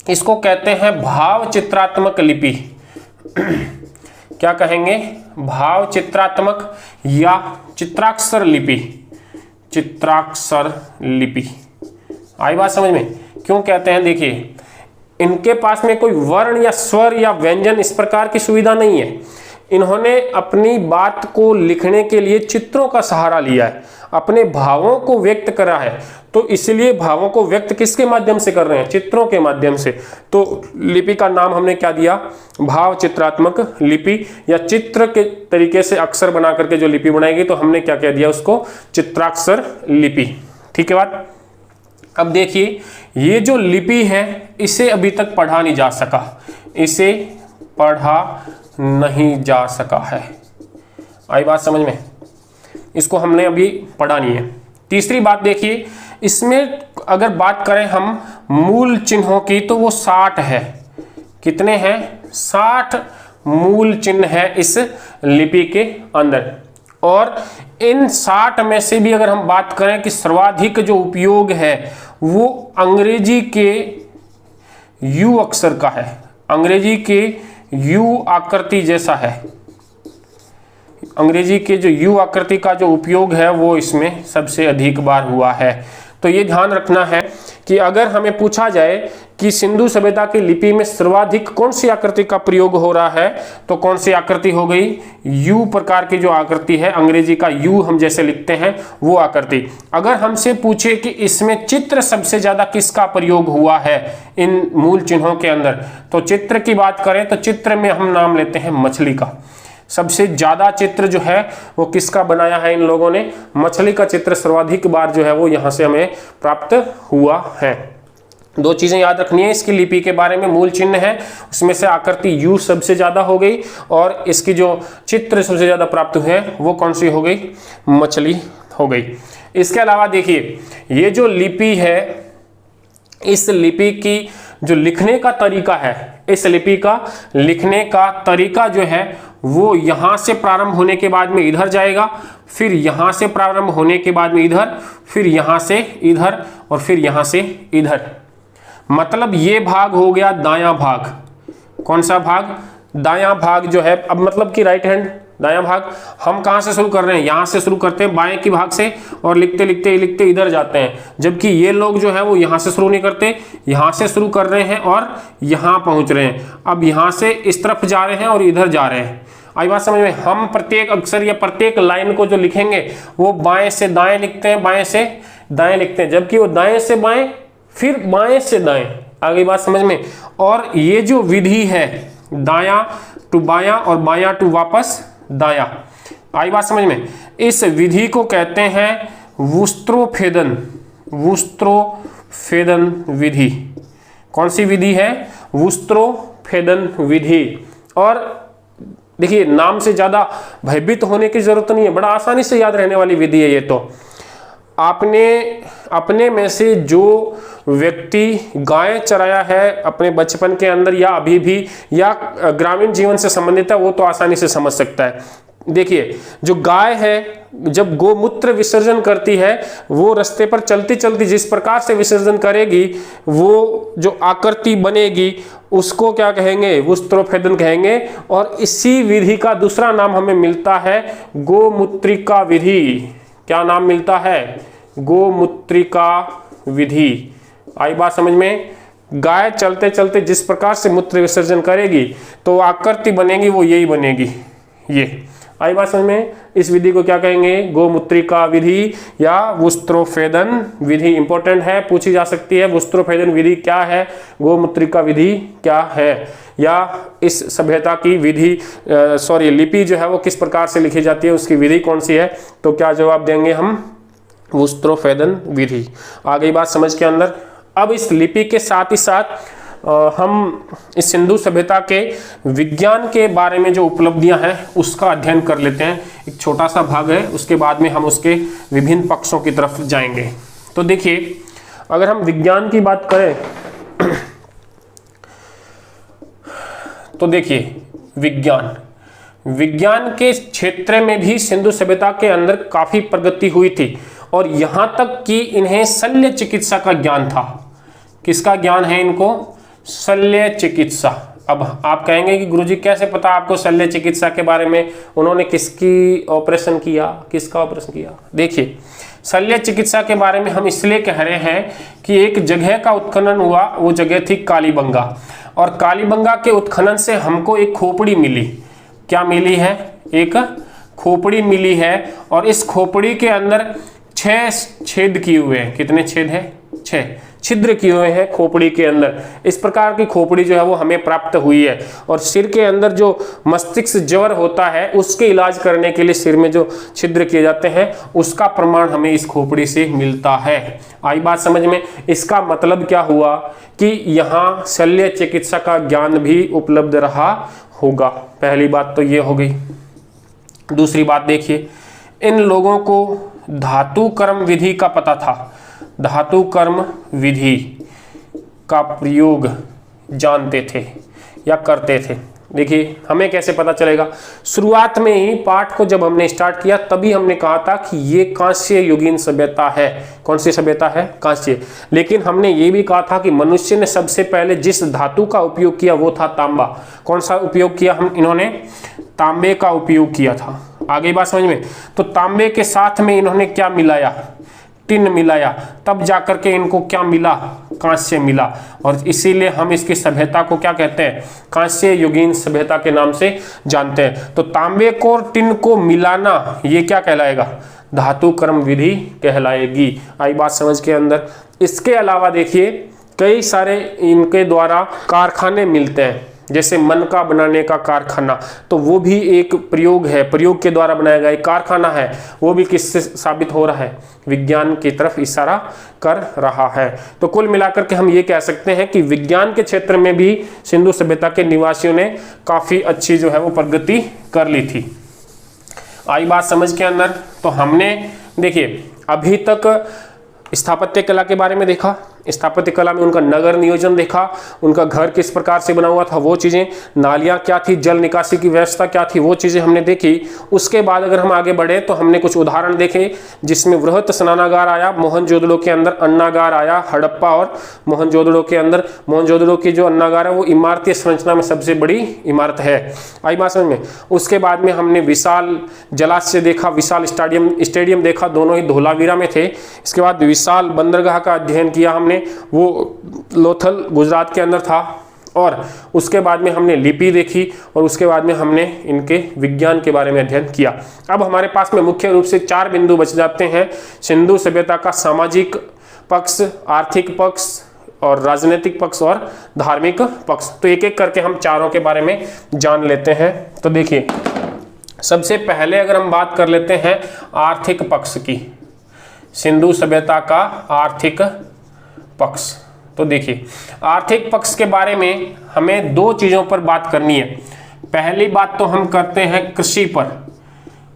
इसको कहते हैं भाव चित्रात्मक लिपि। क्या कहेंगे? भाव चित्रात्मक या चित्राक्षर लिपि। चित्राक्षर लिपि। आई बात समझ में? क्यों कहते हैं? देखिए, इनके पास में कोई वर्ण या स्वर या व्यंजन इस प्रकार की सुविधा नहीं है। इन्होंने अपनी बात को लिखने के लिए चित्रों का सहारा लिया है, अपने भावों को व्यक्त करा है। तो इसलिए भावों को व्यक्त किसके माध्यम से कर रहे हैं? चित्रों के माध्यम से। तो लिपि का नाम हमने क्या दिया? भाव चित्रात्मक लिपि, या चित्र के तरीके से अक्षर बना करके जो लिपि बनाएगी तो हमने क्या कह दिया उसको? चित्राक्षर लिपि। ठीक है बात? अब देखिए, ये जो लिपि है इसे अभी तक पढ़ा नहीं जा सका, इसे पढ़ा नहीं जा सका है। आई बात समझ में? इसको हमने अभी पढ़ा नहीं है। तीसरी बात देखिए, इसमें अगर बात करें हम मूल चिन्हों की तो वो 60 है। कितने हैं? 60 मूल चिन्ह है इस लिपि के अंदर। और इन 60 में से भी अगर हम बात करें कि सर्वाधिक जो उपयोग है वो अंग्रेजी के यू अक्षर का है, अंग्रेजी के यू आकृति जैसा है। अंग्रेजी के जो यू आकृति का जो उपयोग है वो इसमें सबसे अधिक बार हुआ है। तो ये ध्यान रखना है कि अगर हमें पूछा जाए कि सिंधु सभ्यता की लिपि में सर्वाधिक कौन सी आकृति का प्रयोग हो रहा है, तो कौन सी आकृति हो गई? यू प्रकार की जो आकृति है, अंग्रेजी का यू हम जैसे लिखते हैं वो आकृति। अगर हमसे पूछे कि इसमें चित्र सबसे ज्यादा किसका प्रयोग हुआ है इन मूल चिन्हों के अंदर, तो चित्र की बात करें तो चित्र में हम नाम लेते हैं मछली का। सबसे ज्यादा चित्र जो है वो किसका बनाया है इन लोगों ने? मछली का चित्र सर्वाधिक बार जो है वो यहां से हमें प्राप्त हुआ है। दो चीजें याद रखनी है इसकी लिपि के बारे में। मूल चिन्ह है उसमें से आकृति यू सबसे ज्यादा हो गई, और इसकी जो चित्र सबसे ज्यादा प्राप्त हुए हैं वो कौन सी हो गई? मछली हो गई। इसके अलावा देखिए, ये जो लिपि है, इस लिपि की जो लिखने का तरीका है, इस लिपि का लिखने का तरीका जो है वो यहां से प्रारंभ होने के बाद में इधर जाएगा, फिर यहां से प्रारंभ होने के बाद में इधर, फिर यहां से इधर, और फिर यहां से इधर। मतलब ये भाग हो गया दायां भाग। कौन सा भाग? दायां भाग जो है, अब मतलब कि राइट हैंड दायां भाग। हम कहां से शुरू कर रहे हैं? यहां से शुरू करते हैं बाएं की भाग से, और लिखते लिखते लिखते इधर जाते हैं। जबकि ये लोग जो है वो यहां से शुरू नहीं करते, यहां से शुरू कर रहे हैं और यहां पहुंच रहे हैं। अब यहां से इस तरफ जा रहे हैं और इधर जा रहे हैं। आई बात समझ में? हम प्रत्येक अक्षर या प्रत्येक लाइन को जो लिखेंगे वो बाएं से दाएं लिखते हैं, बाएं से दाएं लिखते हैं, जबकि वो दाएं से बाएं फिर बाएं से दाएं। आगे बात समझ में? और ये जो विधि है दायां टू बायां और बायां टू वापस दायां, आई बात समझ में? इस विधि को कहते हैं वुस्त्रोफेदन। वुस्त्रोफेदन विधि। कौन सी विधि है? वुस्त्रोफेदन विधि। और देखिए, नाम से ज्यादा भयभीत होने की जरूरत नहीं है, बड़ा आसानी से याद रहने वाली विधि है ये। तो आपने अपने में से जो व्यक्ति गाय चराया है अपने बचपन के अंदर या अभी भी, या ग्रामीण जीवन से संबंधित है, वो तो आसानी से समझ सकता है। देखिए, जो गाय है जब गोमूत्र विसर्जन करती है, वो रास्ते पर चलती चलती जिस प्रकार से विसर्जन करेगी, वो जो आकृति बनेगी उसको क्या कहेंगे? वुस्त्रोफेदन कहेंगे। और इसी विधि का दूसरा नाम हमें मिलता है गोमूत्रिका विधि। क्या नाम मिलता है? गोमूत्रिका विधि। आई बात समझ में? गाय चलते चलते जिस प्रकार से मूत्र विसर्जन करेगी तो आकृति बनेगी वो यही बनेगी, ये। आई बात समझ में? इस विधि को क्या कहेंगे? गोमूत्रिका विधि या वुस्त्रोफेदन विधि। इंपॉर्टेंट है, पूछी जा सकती है। वुस्त्रोफेदन विधि क्या है? गोमूत्रिका विधि क्या है? या इस सभ्यता की विधि लिपि जो है वो किस प्रकार से लिखी जाती है, उसकी विधि कौन सी है? तो क्या जवाब देंगे हम? वस्त्रोत्पादन विधि। आ गई बात समझ के अंदर। अब इस लिपि के साथ ही साथ हम इस सिंधु सभ्यता के विज्ञान के बारे में जो उपलब्धियां हैं उसका अध्ययन कर लेते हैं। एक छोटा सा भाग है, उसके बाद में हम उसके विभिन्न पक्षों की तरफ जाएंगे। तो देखिए, अगर हम विज्ञान की बात करें तो देखिए, विज्ञान के क्षेत्र में भी सिंधु सभ्यता के अंदर काफी प्रगति हुई थी, और यहां तक कि इन्हें शल्य चिकित्सा का ज्ञान था। किसका ज्ञान है इनको? शल्य चिकित्सा। अब आप कहेंगे कि गुरुजी कैसे पता आपको शल्य चिकित्सा के बारे में? उन्होंने किसकी ऑपरेशन किया, किसका ऑपरेशन किया? देखिए, शल्य चिकित्सा के बारे में हम इसलिए कह रहे हैं कि एक जगह का उत्खनन हुआ, वो जगह थी कालीबंगा, और कालीबंगा के उत्खनन से हमको एक खोपड़ी मिली। क्या मिली है? एक खोपड़ी मिली है, और इस खोपड़ी के अंदर 6 छेद किए हुए हैं। कितने छेद हैं? 6 छिद्र किए हुए हैं खोपड़ी के अंदर। इस प्रकार की खोपड़ी जो है वो हमें प्राप्त हुई है, और सिर के अंदर जो मस्तिष्क ज्वर होता है उसके इलाज करने के लिए सिर में जो छिद्र किए जाते हैं उसका प्रमाण हमें इस खोपड़ी से मिलता है। आई बात समझ में? इसका मतलब क्या हुआ कि यहाँ शल्य चिकित्सा का ज्ञान भी उपलब्ध रहा होगा। पहली बात तो ये हो गई। दूसरी बात देखिए, इन लोगों को धातु कर्म विधि का पता था। धातु कर्म विधि का प्रयोग जानते थे या करते थे। देखिए, हमें कैसे पता चलेगा? शुरुआत में ही पाठ को जब हमने स्टार्ट किया तभी हमने कहा था कि ये कांस्य युगीन सभ्यता है। कौन सी सभ्यता है? कांस्य। लेकिन हमने ये भी कहा था कि मनुष्य ने सबसे पहले जिस धातु का उपयोग किया वो था तांबा। कौन सा उपयोग किया? इन्होंने तांबे का उपयोग किया था। आगे बात समझ में? तो तांबे के साथ में इन्होंने क्या मिलाया? टिन मिलाया, तब जाकर के इनको क्या मिला? कांस्य मिला, और इसीलिए हम इसकी सभ्यता को क्या कहते हैं? कांस्य युगीन सभ्यता के नाम से जानते हैं। तो तांबे को और टिन को मिलाना ये क्या कहलाएगा? धातु कर्म विधि कहलाएगी। आई बात समझ के अंदर। इसके अलावा देखिए, कई सारे इनके द्वारा कारखाने मिलते हैं, जैसे मन का बनाने का कारखाना, तो वो भी एक प्रयोग है, प्रयोग के द्वारा बनाया गया एक कारखाना है। वो भी किससे साबित हो रहा है? विज्ञान की तरफ इशारा कर रहा है। तो कुल मिलाकर के हम ये कह सकते हैं कि विज्ञान के क्षेत्र में भी सिंधु सभ्यता के निवासियों ने काफी अच्छी जो है वो प्रगति कर ली थी। आई बात समझ के अंदर। तो हमने देखिए अभी तक स्थापत्य कला के बारे में देखा, स्थापत्य कला में उनका नगर नियोजन देखा, उनका घर किस प्रकार से बना हुआ था वो चीज़ें, नालियाँ क्या थी, जल निकासी की व्यवस्था क्या थी, वो चीज़ें हमने देखी। उसके बाद अगर हम आगे बढ़े तो हमने कुछ उदाहरण देखे, जिसमें वृहत स्नानागार आया, मोहनजोदड़ो के अंदर अन्नागार आया, हड़प्पा और मोहनजोदड़ो के अंदर। मोहनजोदड़ो की जो अन्नागार है वो इमारती संरचना में सबसे बड़ी इमारत है। आई बात समझ में? उसके बाद में हमने विशाल जलाशय देखा, विशाल स्टेडियम देखा, दोनों ही धोलावीरा में थे। इसके बाद विशाल बंदरगाह का अध्ययन किया हमने, वो लोथल गुजरात के अंदर था। और उसके बाद में हमने लिपि देखी, और उसके बाद में हमने इनके विज्ञान के बारे में अध्ययन किया। अब हमारे पास में मुख्य रूप से 4 बिंदु बच जाते हैं। सिंधु सभ्यता का सामाजिक पक्ष, आर्थिक पक्ष और राजनीतिक पक्ष और धार्मिक पक्ष। तो एक एक करके हम चारों के बारे में जान लेते हैं। तो देखिए, सबसे पहले अगर हम बात कर लेते हैं आर्थिक पक्ष की, सिंधु सभ्यता का आर्थिक पक्ष। तो देखिए, आर्थिक पक्ष के बारे में हमें 2 चीज़ों पर बात करनी है। पहली बात तो हम करते हैं कृषि पर,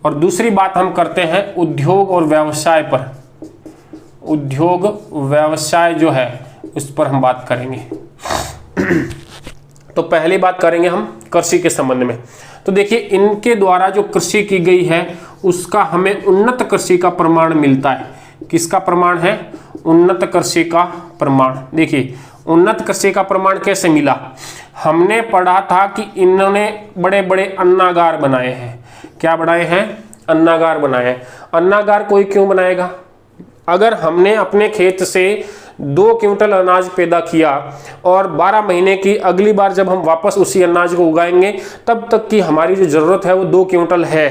और दूसरी बात हम करते हैं उद्योग और व्यवसाय पर। उद्योग व्यवसाय जो है उस पर हम बात करेंगे। तो पहली बात करेंगे हम कृषि के संबंध में। तो देखिए, इनके द्वारा जो कृषि की गई है उसका हमें उन्नत कृषि का प्रमाण मिलता है। किसका प्रमाण है? उन्नत कृषि का प्रमाण। देखिए, उन्नत कृषि का प्रमाण कैसे मिला? हमने पढ़ा था कि इन्होंने बड़े बड़े अन्नागार बनाए हैं। क्या बनाए हैं? अन्नागार बनाए हैं। अन्नागार कोई क्यों बनाएगा? अगर हमने अपने खेत से 2 क्विंटल अनाज पैदा किया और 12 महीने की अगली बार जब हम वापस उसी अनाज को उगाएंगे तब तक की हमारी जो ज़रूरत है वो 2 क्विंटल है,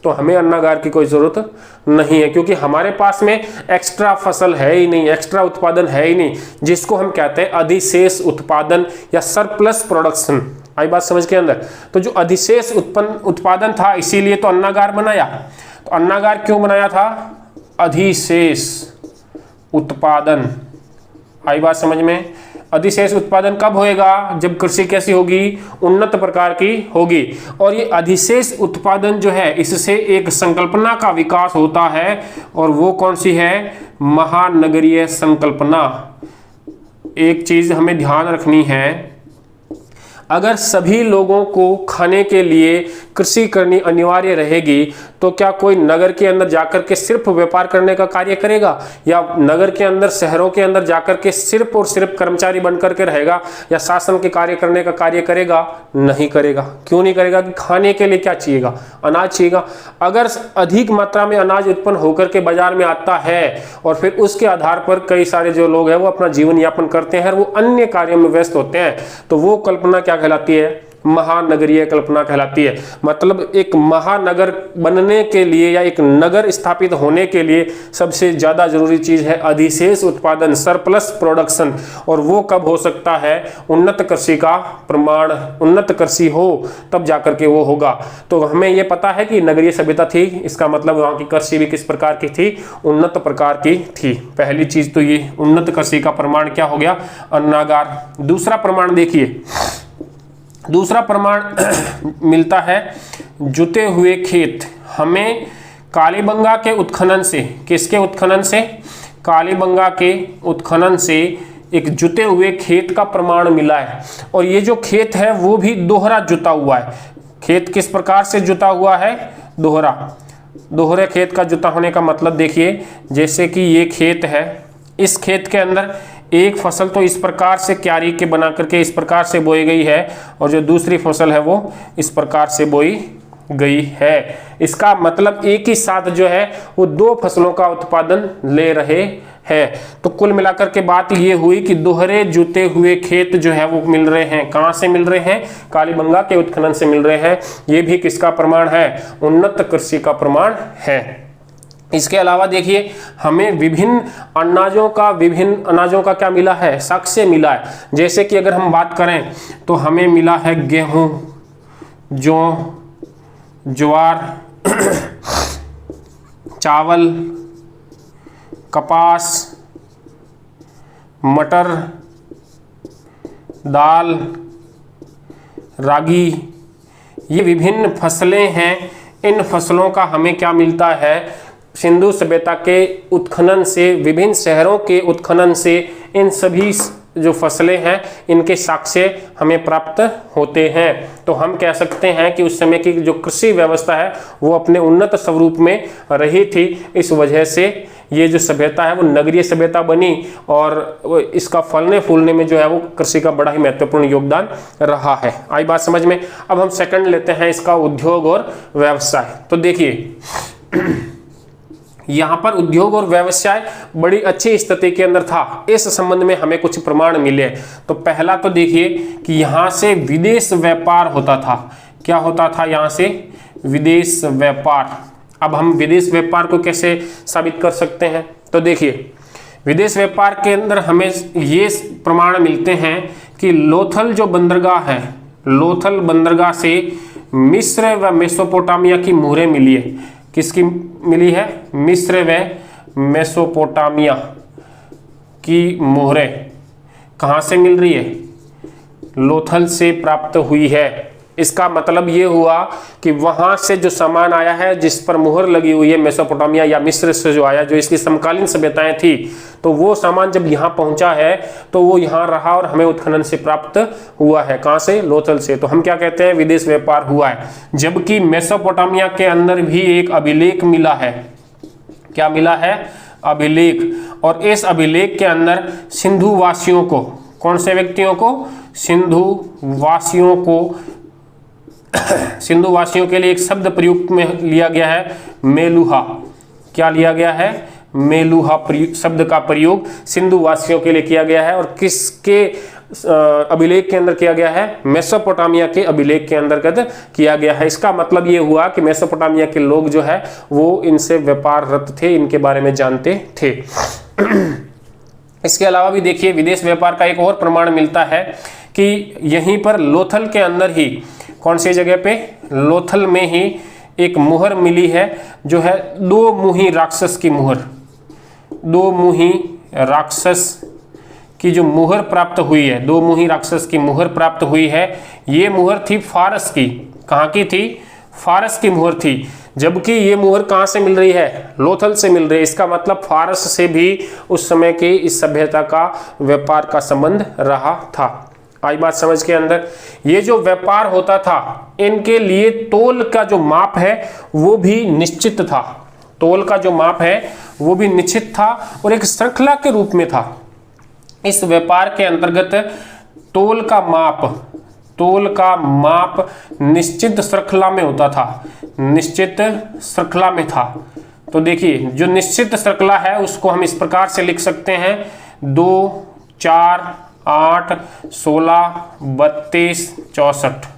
तो हमें अन्नागार की कोई ज़रूरत नहीं है, क्योंकि हमारे पास में एक्स्ट्रा फसल है ही नहीं, एक्स्ट्रा उत्पादन है ही नहीं, जिसको हम कहते हैं अधिशेष उत्पादन या सरप्लस प्रोडक्शन। आई बात समझ के अंदर? तो जो अधिशेष उत्पादन था, इसीलिए तो अन्नागार बनाया। तो अन्नागार क्यों बनाया था? अधिशेष उत्पादन। आई बात समझ में? अधिशेष उत्पादन कब होएगा? जब कृषि कैसी होगी? उन्नत प्रकार की होगी। और ये अधिशेष उत्पादन जो है, इससे एक संकल्पना का विकास होता है, और वो कौन सी है? महानगरीय संकल्पना। एक चीज हमें ध्यान रखनी है, अगर सभी लोगों को खाने के लिए कृषि करनी अनिवार्य रहेगी, तो क्या कोई नगर के अंदर जाकर के सिर्फ व्यापार करने का कार्य करेगा, या नगर के अंदर, शहरों के अंदर जाकर के सिर्फ और सिर्फ कर्मचारी बनकर के रहेगा, या शासन के कार्य करने का कार्य करेगा? नहीं करेगा। क्यों नहीं करेगा? कि खाने के लिए क्या चाहिएगा? अनाज चाहिएगा। अगर अधिक मात्रा में अनाज उत्पन्न होकर के बाजार में आता है, और फिर उसके आधार पर कई सारे जो लोग हैं वो अपना जीवन यापन करते हैं, वो अन्य कार्यों में व्यस्त होते हैं, तो वो कल्पना क्या कहलाती है? महानगरीय कल्पना कहलाती है। मतलब एक महानगर बनने के लिए या एक नगर स्थापित होने के लिए सबसे ज्यादा जरूरी चीज है अधिशेष उत्पादन, सरप्लस प्रोडक्शन। और वो कब हो सकता है? उन्नत कृषि का प्रमाण, उन्नत कृषि हो तब जाकर के वो होगा। तो हमें ये पता है कि नगरीय सभ्यता थी, इसका मतलब वहां की कृषि भी किस प्रकार की थी? उन्नत प्रकार की थी। पहली चीज तो ये उन्नत कृषि का प्रमाण क्या हो गया? अन्नागार। दूसरा प्रमाण देखिए, दूसरा प्रमाण मिलता है जुते हुए खेत। हमें कालीबंगा के उत्खनन से, किसके उत्खनन से? कालीबंगा के उत्खनन से एक जुते हुए खेत का प्रमाण मिला है। और ये जो खेत है वो भी दोहरा जुता हुआ है। खेत किस प्रकार से जुता हुआ है? दोहरा। दोहरे खेत का जुता होने का मतलब देखिए, जैसे कि ये खेत है, इस खेत के अंदर एक फसल तो इस प्रकार से क्यारी के बना करके इस प्रकार से बोई गई है, और जो दूसरी फसल है वो इस प्रकार से बोई गई है। इसका मतलब एक ही साथ जो है वो दो फसलों का उत्पादन ले रहे हैं। तो कुल मिलाकर के बात ये हुई कि दोहरे जुते हुए खेत जो है वो मिल रहे हैं। कहाँ से मिल रहे हैं? कालीबंगा के उत्खनन से मिल रहे हैं। ये भी किसका प्रमाण है? उन्नत कृषि का प्रमाण है। इसके अलावा देखिए, हमें विभिन्न अनाजों का क्या मिला है? साक्ष्य मिला है। जैसे कि अगर हम बात करें तो हमें मिला है गेहूं, जौ, ज्वार, चावल, कपास, मटर, दाल, रागी। ये विभिन्न फसलें हैं। इन फसलों का हमें क्या मिलता है? सिंधु सभ्यता के उत्खनन से, विभिन्न शहरों के उत्खनन से इन सभी जो फसलें हैं इनके साक्ष्य हमें प्राप्त होते हैं। तो हम कह सकते हैं कि उस समय की जो कृषि व्यवस्था है वो अपने उन्नत स्वरूप में रही थी। इस वजह से ये जो सभ्यता है वो नगरीय सभ्यता बनी, और इसका फलने फूलने में जो है वो कृषि का बड़ा ही महत्वपूर्ण योगदान रहा है। आई बात समझ में? अब हम सेकंड लेते हैं इसका, उद्योग और व्यवसाय। तो देखिए यहाँ पर उद्योग और व्यवसाय बड़ी अच्छी स्थिति के अंदर था। इस संबंध में हमें कुछ प्रमाण मिले। तो पहला तो देखिए कि यहाँ से विदेश व्यापार होता था। क्या होता था? यहाँ से विदेश व्यापार। अब हम विदेश व्यापार को कैसे साबित कर सकते हैं? तो देखिए, विदेश व्यापार के अंदर हमें ये प्रमाण मिलते हैं कि लोथल जो बंदरगाह है, लोथल बंदरगाह से मिस्र व मेसोपोटामिया की मुहरें मिली है। किसकी मिली है? मिस्र व मेसोपोटामिया की मुहरें कहाँ से मिल रही है? लोथल से प्राप्त हुई है। इसका मतलब ये हुआ कि वहां से जो सामान आया है, जिस पर मुहर लगी हुई है, मेसोपोटामिया या मिस्र से जो आया, जो इसकी समकालीन सभ्यताएं थी, तो वो सामान जब यहाँ पहुंचा है तो वो यहाँ रहा और हमें उत्खनन से प्राप्त हुआ है। कहाँ से? लोथल से। तो हम क्या कहते हैं? विदेश व्यापार हुआ है। जबकि मेसोपोटामिया के अंदर भी एक अभिलेख मिला है। क्या मिला है? अभिलेख। और इस अभिलेख के अंदर सिंधु वासियों को, कौन से व्यक्तियों को? सिंधु वासियों को, सिंधु वासियों के लिए एक शब्द प्रयुक्त में लिया गया है, मेलुहा। क्या लिया गया है? मेलुहा शब्द का प्रयोग सिंधु वासियों के लिए किया गया है। और किसके अभिलेख के अंदर किया गया है? मेसोपोटामिया के अभिलेख के अंतर्गत किया गया है। इसका मतलब ये हुआ कि मेसोपोटामिया के लोग जो है वो इनसे व्यापाररत थे, इनके बारे में जानते थे। इसके अलावा भी देखिए, विदेश व्यापार का एक और प्रमाण मिलता है कि यहीं पर लोथल के अंदर ही, कौन सी जगह पे? लोथल में ही एक मुहर मिली है जो है दो मुही राक्षस की मुहर, दो मुही राक्षस की जो मुहर प्राप्त हुई है, दो मुही राक्षस की मुहर प्राप्त हुई है। ये मुहर थी फारस की। कहाँ की थी? फारस की मुहर थी। जबकि ये मुहर कहाँ से मिल रही है? लोथल से मिल रही है। इसका मतलब फारस से भी उस समय की इस सभ्यता का व्यापार का संबंध रहा था। आई बात समझ के अंदर? ये जो व्यापार होता था, इनके लिए तोल का जो माप है वो भी निश्चित था। तोल का जो माप है वो भी निश्चित था और एक श्रृंखला के रूप में था। इस व्यापार के अंतर्गत तोल का माप निश्चित श्रृंखला में होता था, निश्चित श्रृंखला में था। तो देखिए, जो निश्चित श्रृंखला है उसको हम इस प्रकार से लिख सकते हैं 2, 4, 8, 16, 32, 64।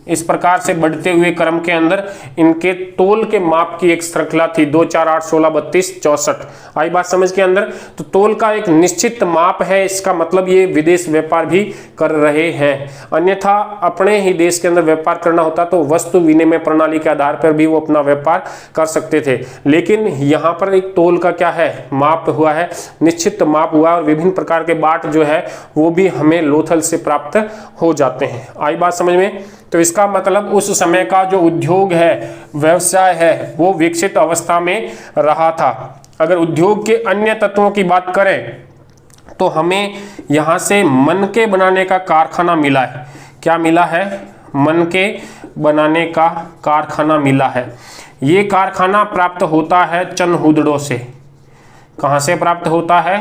इस प्रकार से बढ़ते हुए क्रम के अंदर इनके तोल के माप की एक श्रृंखला थी, 2, 4, 8, 16, 32, 64। आई बात समझ के अंदर? तो तोल का एक निश्चित माप है, इसका मतलब ये विदेश व्यापार भी कर रहे हैं। अन्यथा अपने ही देश के अंदर व्यापार करना होता तो वस्तु विनिमय प्रणाली के आधार पर भी वो अपना व्यापार कर सकते थे। लेकिन यहाँ पर एक तोल का क्या है? माप हुआ है, निश्चित माप हुआ और विभिन्न प्रकार के बाट जो है वो भी हमें लोथल से प्राप्त हो जाते हैं। आई बात समझ में? तो इसका मतलब उस समय का जो उद्योग है, व्यवसाय है, वो विकसित अवस्था में रहा था। अगर उद्योग के अन्य तत्वों की बात करें तो हमें यहाँ से मनके बनाने का कारखाना मिला है। क्या मिला है? मनके बनाने का कारखाना मिला है। ये कारखाना प्राप्त होता है चनहुदड़ों से। कहाँ से प्राप्त होता है?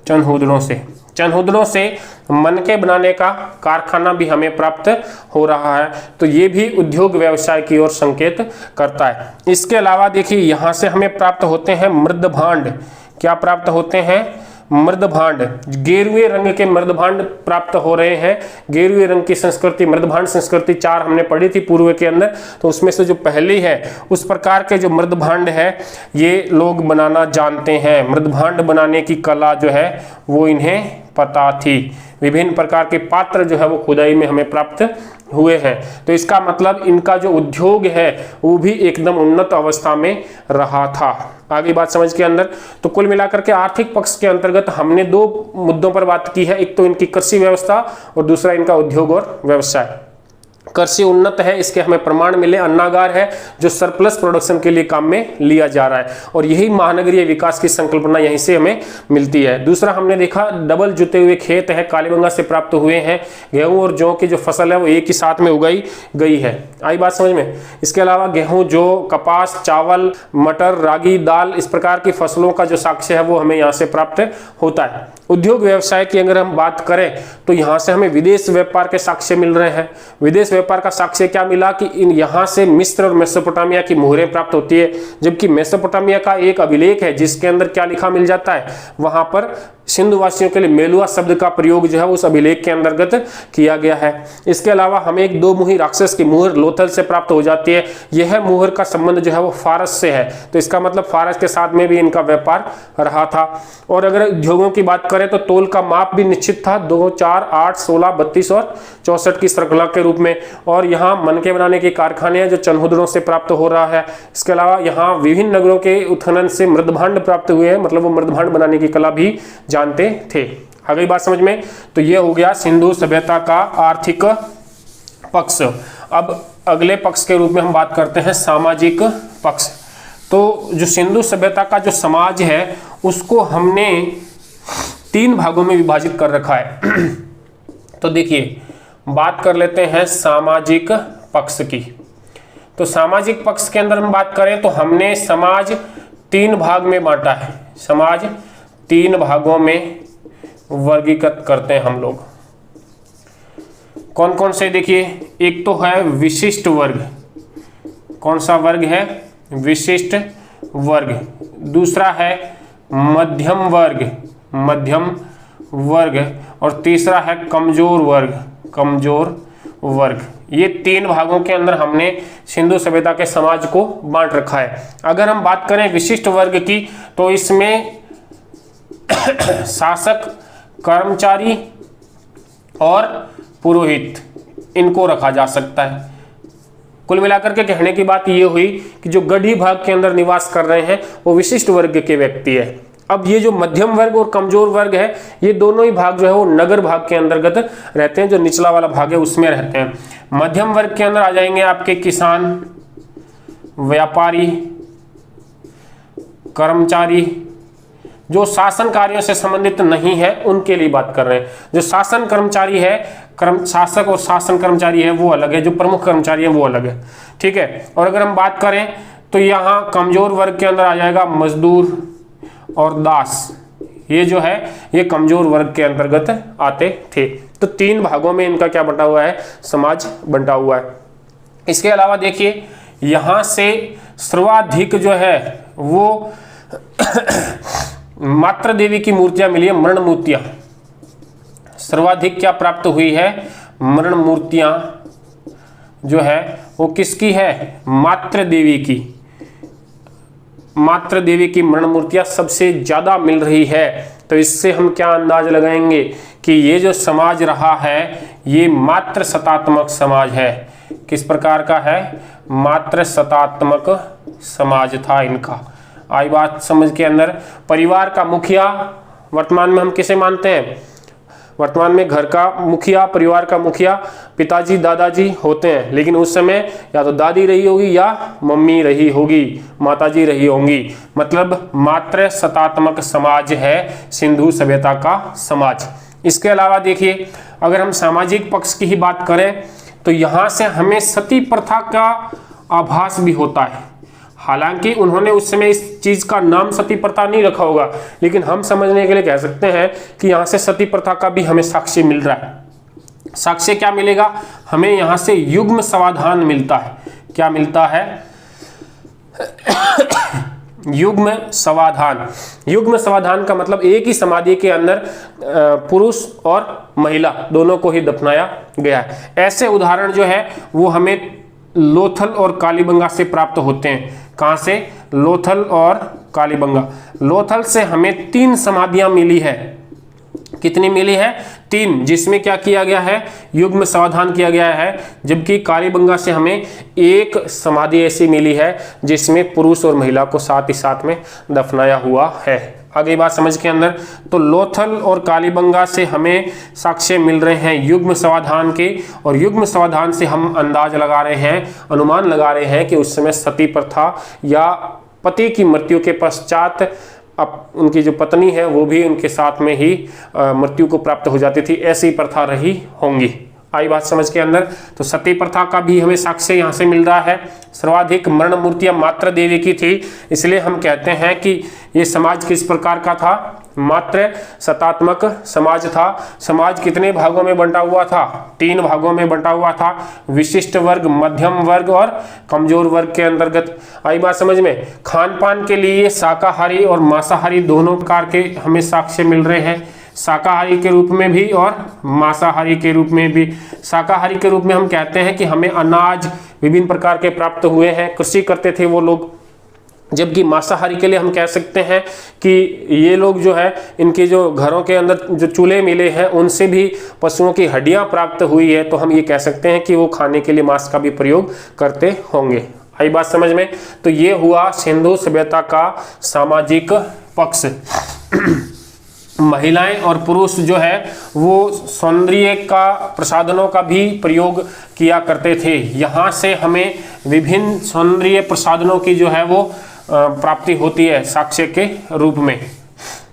चनहुदड़ों से। चनहुदड़ों से मनके बनाने का कारखाना भी हमें प्राप्त हो रहा है। तो ये भी उद्योग व्यवसाय की ओर संकेत करता है। इसके अलावा देखिए, यहाँ से हमें प्राप्त होते हैं मृदभांड। क्या प्राप्त होते हैं? मृदभांड। गेरुए रंग के मृदभांड प्राप्त हो रहे हैं। गेरुए रंग की संस्कृति, मृदभांड संस्कृति 4 हमने पढ़ी थी पूर्व के अंदर, तो उसमें से जो पहली है उस प्रकार के जो मृदभांड है ये लोग बनाना जानते हैं। मृदभांड बनाने की कला जो है वो इन्हें पता थी। विभिन्न प्रकार के पात्र जो है वो खुदाई में हमें प्राप्त हुए हैं। तो इसका मतलब इनका जो उद्योग है वो भी एकदम उन्नत अवस्था में रहा था। आगे बात समझ के अंदर? तो कुल मिलाकर के आर्थिक पक्ष के अंतर्गत हमने 2 मुद्दों पर बात की है। एक तो इनकी कृषि व्यवस्था और दूसरा इनका उद्योग और व्यवसाय। कृषि उन्नत है, इसके हमें प्रमाण मिले। अन्नागार है जो सरप्लस प्रोडक्शन के लिए काम में लिया जा रहा है और यही महानगरीय विकास की संकल्पना यहीं से हमें मिलती है। दूसरा हमने देखा डबल जुते हुए खेत है, कालीबंगा से प्राप्त हुए हैं। गेहूं और जौ की जो फसल है वो एक ही साथ में उगाई गई है। आई बात समझ में? इसके अलावा गेहूं, जौ, कपास, चावल, मटर, रागी, दाल, इस प्रकार की फसलों का जो साक्ष्य है वो हमें यहाँ से प्राप्त होता है। उद्योग व्यवसाय की अगर हम बात करें तो यहाँ से हमें विदेश व्यापार के साक्ष्य मिल रहे हैं। विदेश व्यापार का साक्ष्य क्या मिला कि इन यहाँ से मिस्र और मेसोपोटामिया की मुहरें प्राप्त होती है। जबकि मेसोपोटामिया का एक अभिलेख है जिसके अंदर क्या लिखा मिल जाता है, वहां पर सिंधु वासियों के लिए मेलुआ शब्द का प्रयोग जो है उस अभिलेख के अंतर्गत किया गया है। इसके अलावा हमें एक 2 मुही राक्षस की मुहर लोथल से प्राप्त हो जाती है। यह मुहर का संबंध जो है वो फारस से है, तो इसका मतलब फारस के साथ में भी इनका व्यापार रहा था। और अगर उद्योगों की बात करें तो तोल का माप भी निश्चित था, 2, 4, 8, 16, 32 और 64 की श्रृंखला के रूप में। और यहाँ मनके बनाने के कारखाने हैं जो चनहुदड़ों से प्राप्त हो रहा है। इसके अलावा यहाँ विभिन्न नगरों के उत्खनन से मृदभांड प्राप्त हुए हैं, मतलब वो मृदभांड बनाने की कला भी जानते थे। आ गई बात समझ में? तो ये हो गया सिंधु सभ्यता का आर्थिक पक्ष। अब अगले पक्ष के रूप में हम बात करते हैं सामाजिक पक्ष। तो जो सिंधु सभ्यता का जो समाज है उसको हमने 3 भागों में विभाजित कर रखा है। तो देखिए, बात कर लेते हैं सामाजिक पक्ष की। तो सामाजिक पक्ष के अंदर हम बात करें तो हमने समाज 3 भाग में बांटा है। समाज 3 भागों में वर्गीकृत करते हैं हम लोग। कौन कौन से? देखिए, एक तो है विशिष्ट वर्ग। कौन सा वर्ग है? विशिष्ट वर्ग। दूसरा है मध्यम वर्ग, मध्यम वर्ग। और तीसरा है कमजोर वर्ग, कमजोर वर्ग। ये 3 भागों के अंदर हमने सिंधु सभ्यता के समाज को बांट रखा है। अगर हम बात करें विशिष्ट वर्ग की तो इसमें शासक, कर्मचारी और पुरोहित, इनको रखा जा सकता है। कुल मिलाकर के कहने की बात ये हुई कि जो गढ़ी भाग के अंदर निवास कर रहे हैं वो विशिष्ट वर्ग के व्यक्ति है। अब ये जो मध्यम वर्ग और कमजोर वर्ग है, ये दोनों ही भाग जो है वो नगर भाग के अंतर्गत रहते हैं, जो निचला वाला भाग है उसमें रहते हैं। मध्यम वर्ग के अंदर आ जाएंगे आपके किसान, व्यापारी, कर्मचारी। जो शासन कार्यों से संबंधित नहीं है उनके लिए बात कर रहे हैं। जो शासन कर्मचारी है, शासक और शासन कर्मचारी है वो अलग है, जो प्रमुख कर्मचारी है वो अलग है, ठीक है। और अगर हम बात करें तो यहाँ कमजोर वर्ग के अंदर आ जाएगा मजदूर और दास। ये जो है ये कमजोर वर्ग के अंतर्गत आते थे। तो 3 भागों में इनका क्या बंटा हुआ है, समाज बंटा हुआ है। इसके अलावा देखिए यहाँ से सर्वाधिक जो है वो मात्र देवी की मूर्तियां मिली है, मरण मूर्तियां। सर्वाधिक क्या प्राप्त हुई है, मरण मूर्तियां जो है वो किसकी है, मात्र देवी की। मात्र देवी की मरण मूर्तियां सबसे ज्यादा मिल रही है। तो इससे हम क्या अंदाज लगाएंगे कि ये जो समाज रहा है ये मात्र सतात्मक समाज है। किस प्रकार का है, मात्र सतात्मक समाज था इनका। आई बात समझ के अंदर। परिवार का मुखिया वर्तमान में हम किसे मानते हैं, वर्तमान में घर का मुखिया, परिवार का मुखिया पिताजी दादाजी होते हैं, लेकिन उस समय या तो दादी रही होगी या मम्मी रही होगी, माताजी रही होंगी। मतलब मात्र सतात्मक समाज है सिंधु सभ्यता का समाज। इसके अलावा देखिए अगर हम सामाजिक पक्ष की ही बात करें तो यहाँ से हमें सती प्रथा का आभास भी होता है। हालांकि उन्होंने उस समय इस चीज का नाम सती प्रथा नहीं रखा होगा, लेकिन हम समझने के लिए कह सकते हैं कि यहाँ से सती प्रथा का भी हमें साक्ष्य मिल रहा है। साक्ष्य क्या मिलेगा, हमें यहाँ से युग्म समाधान मिलता है। क्या मिलता है, युग्म समाधान। युग्म समाधान का मतलब एक ही समाधि के अंदर पुरुष और महिला दोनों को ही दफनाया गया है। ऐसे उदाहरण जो है वो हमें लोथल और कालीबंगा से प्राप्त होते हैं। कहां से, लोथल और कालीबंगा। लोथल से हमें 3 समाधियां मिली है। कितनी मिली है, 3, जिसमें क्या किया गया है, युग्म समाधान किया गया है। जबकि कालीबंगा से हमें 1 समाधि ऐसी मिली है जिसमें पुरुष और महिला को साथ ही साथ में दफनाया हुआ है। आगे बात समझ के अंदर। तो लोथल और कालीबंगा से हमें साक्ष्य मिल रहे हैं युग्म समाधान के, और युग्म समाधान से हम अंदाज लगा रहे हैं, अनुमान लगा रहे हैं कि उस समय सती प्रथा या पति की मृत्यु के पश्चात अब उनकी जो पत्नी है वो भी उनके साथ में ही मृत्यु को प्राप्त हो जाती थी, ऐसी प्रथा रही होंगी। आई बात समझ के अंदर। तो सती प्रथा का भी हमें साक्ष्य यहाँ से मिल रहा है। सर्वाधिक मरण मूर्तियां मात्र देवी की थी, इसलिए हम कहते हैं कि ये समाज किस प्रकार का था, मात्र सतात्मक समाज था। समाज कितने भागों में बंटा हुआ था, 3 भागों में बंटा हुआ था, विशिष्ट वर्ग, मध्यम वर्ग और कमजोर वर्ग के अंतर्गत। आई बात समझ में। खान पान के लिए शाकाहारी और मांसाहारी दोनों प्रकार के हमें साक्ष्य मिल रहे हैं, शाकाहारी के रूप में भी और मांसाहारी के रूप में भी। शाकाहारी के रूप में हम कहते हैं कि हमें अनाज विभिन्न प्रकार के प्राप्त हुए हैं, कृषि करते थे वो लोग। जबकि मांसाहारी के लिए हम कह सकते हैं कि ये लोग जो है इनके जो घरों के अंदर जो चूल्हे मिले हैं उनसे भी पशुओं की हड्डियां प्राप्त हुई है, तो हम ये कह सकते हैं कि वो खाने के लिए मांस का भी प्रयोग करते होंगे। आई बात समझ में। तो ये हुआ सिंधु सभ्यता का सामाजिक पक्ष। महिलाएं और पुरुष जो है वो सौंदर्य का प्रसाधनों का भी प्रयोग किया करते थे। यहाँ से हमें विभिन्न सौंदर्य प्रसाधनों की जो है वो प्राप्ति होती है साक्ष्य के रूप में।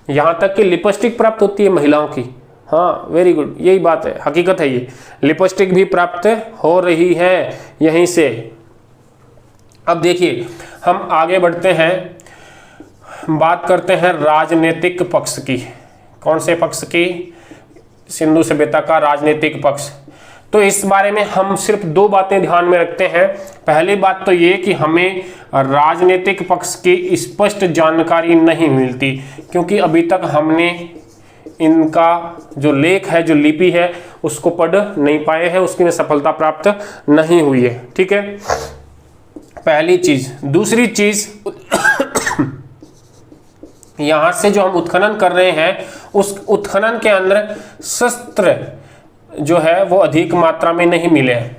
यहाँ तक कि लिपस्टिक प्राप्त होती है महिलाओं की। हाँ, वेरी गुड, यही बात है, हकीकत है ये। लिपस्टिक भी प्राप्त हो रही है यहीं से। अब देखिए हम आगे बढ़ते हैं, बात करते हैं राजनीतिक पक्ष की। कौन से पक्ष की, सिंधु सभ्यता का राजनीतिक पक्ष। तो इस बारे में हम सिर्फ 2 बातें ध्यान में रखते हैं। पहली बात तो ये कि हमें राजनीतिक पक्ष की स्पष्ट जानकारी नहीं मिलती, क्योंकि अभी तक हमने इनका जो लेख है, जो लिपि है, उसको पढ़ नहीं पाए हैं, उसकी में सफलता प्राप्त नहीं हुई है। ठीक है, पहली चीज। दूसरी चीज, यहां से जो हम उत्खनन कर रहे हैं उस उत्खनन के अंदर शस्त्र जो है वो अधिक मात्रा में नहीं मिले हैं।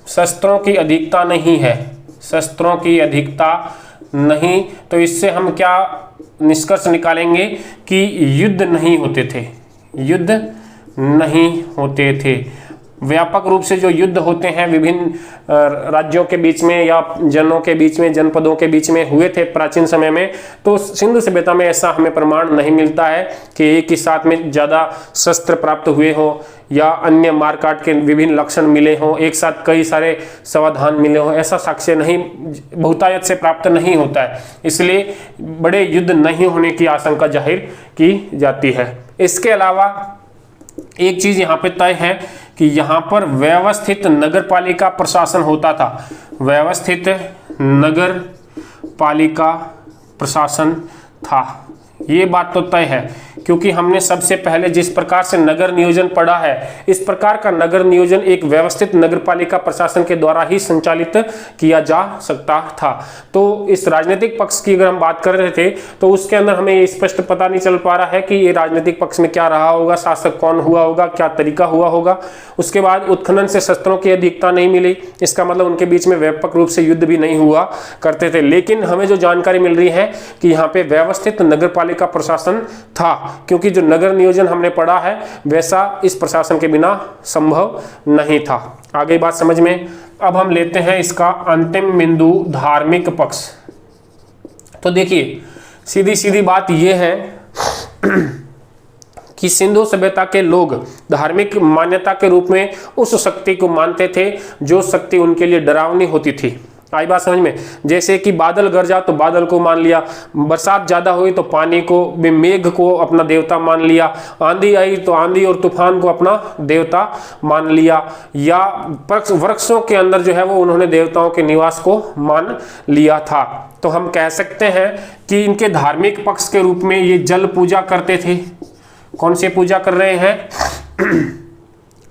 शस्त्रों की अधिकता नहीं है, शस्त्रों की अधिकता नहीं, तो इससे हम क्या निष्कर्ष निकालेंगे कि युद्ध नहीं होते थे, युद्ध नहीं होते थे। व्यापक रूप से जो युद्ध होते हैं विभिन्न राज्यों के बीच में या जनों के बीच में, जनपदों के बीच में हुए थे प्राचीन समय में, तो सिंधु सभ्यता में ऐसा हमें प्रमाण नहीं मिलता है कि एक ही साथ में ज़्यादा शस्त्र प्राप्त हुए हो या अन्य मारकाट के विभिन्न लक्षण मिले हों, एक साथ कई सारे समाधान मिले हों, ऐसा साक्ष्य नहीं, बहुतायत से प्राप्त नहीं होता है, इसलिए बड़े युद्ध नहीं होने की आशंका जाहिर की जाती है। इसके अलावा एक चीज यहाँ पे तय है कि यहाँ पर व्यवस्थित नगर पालिका प्रशासन होता था, व्यवस्थित नगर पालिका प्रशासन था, ये बात तो तय है, क्योंकि हमने सबसे पहले जिस प्रकार से नगर नियोजन पढ़ा है, इस प्रकार का नगर नियोजन एक व्यवस्थित नगरपालिका प्रशासन के द्वारा ही संचालित किया जा सकता था। तो इस राजनीतिक पक्ष की अगर हम बात कर रहे थे तो उसके अंदर हमें ये स्पष्ट पता नहीं चल पा रहा है कि ये राजनीतिक पक्ष में क्या रहा होगा, शासक कौन हुआ होगा, क्या तरीका हुआ होगा। उसके बाद उत्खनन से शस्त्रों की अधिकता नहीं मिली, इसका मतलब उनके बीच में व्यापक रूप से युद्ध भी नहीं हुआ करते थे। लेकिन हमें जो जानकारी मिल रही है कि यहाँ पे व्यवस्थित नगरपालिका प्रशासन था, क्योंकि जो नगर नियोजन हमने पढ़ा है वैसा इस प्रशासन के बिना संभव नहीं था। आगे बात समझ में। अब हम लेते हैं इसका अंतिम बिंदु, धार्मिक पक्ष। तो देखिए सीधी सीधी बात यह है कि सिंधु सभ्यता के लोग धार्मिक मान्यता के रूप में उस शक्ति को मानते थे जो शक्ति उनके लिए डरावनी होती थी। आई बात समझ में। जैसे कि बादल गरजा तो बादल को मान लिया, बरसात ज्यादा हुई तो पानी को, मेघ को अपना देवता मान लिया, आंधी आई तो आंधी और तूफान को अपना देवता मान लिया, या वृक्षों के अंदर जो है वो उन्होंने देवताओं के निवास को मान लिया था। तो हम कह सकते हैं कि इनके धार्मिक पक्ष के रूप में ये जल पूजा करते थे। कौन सी पूजा कर रहे हैं?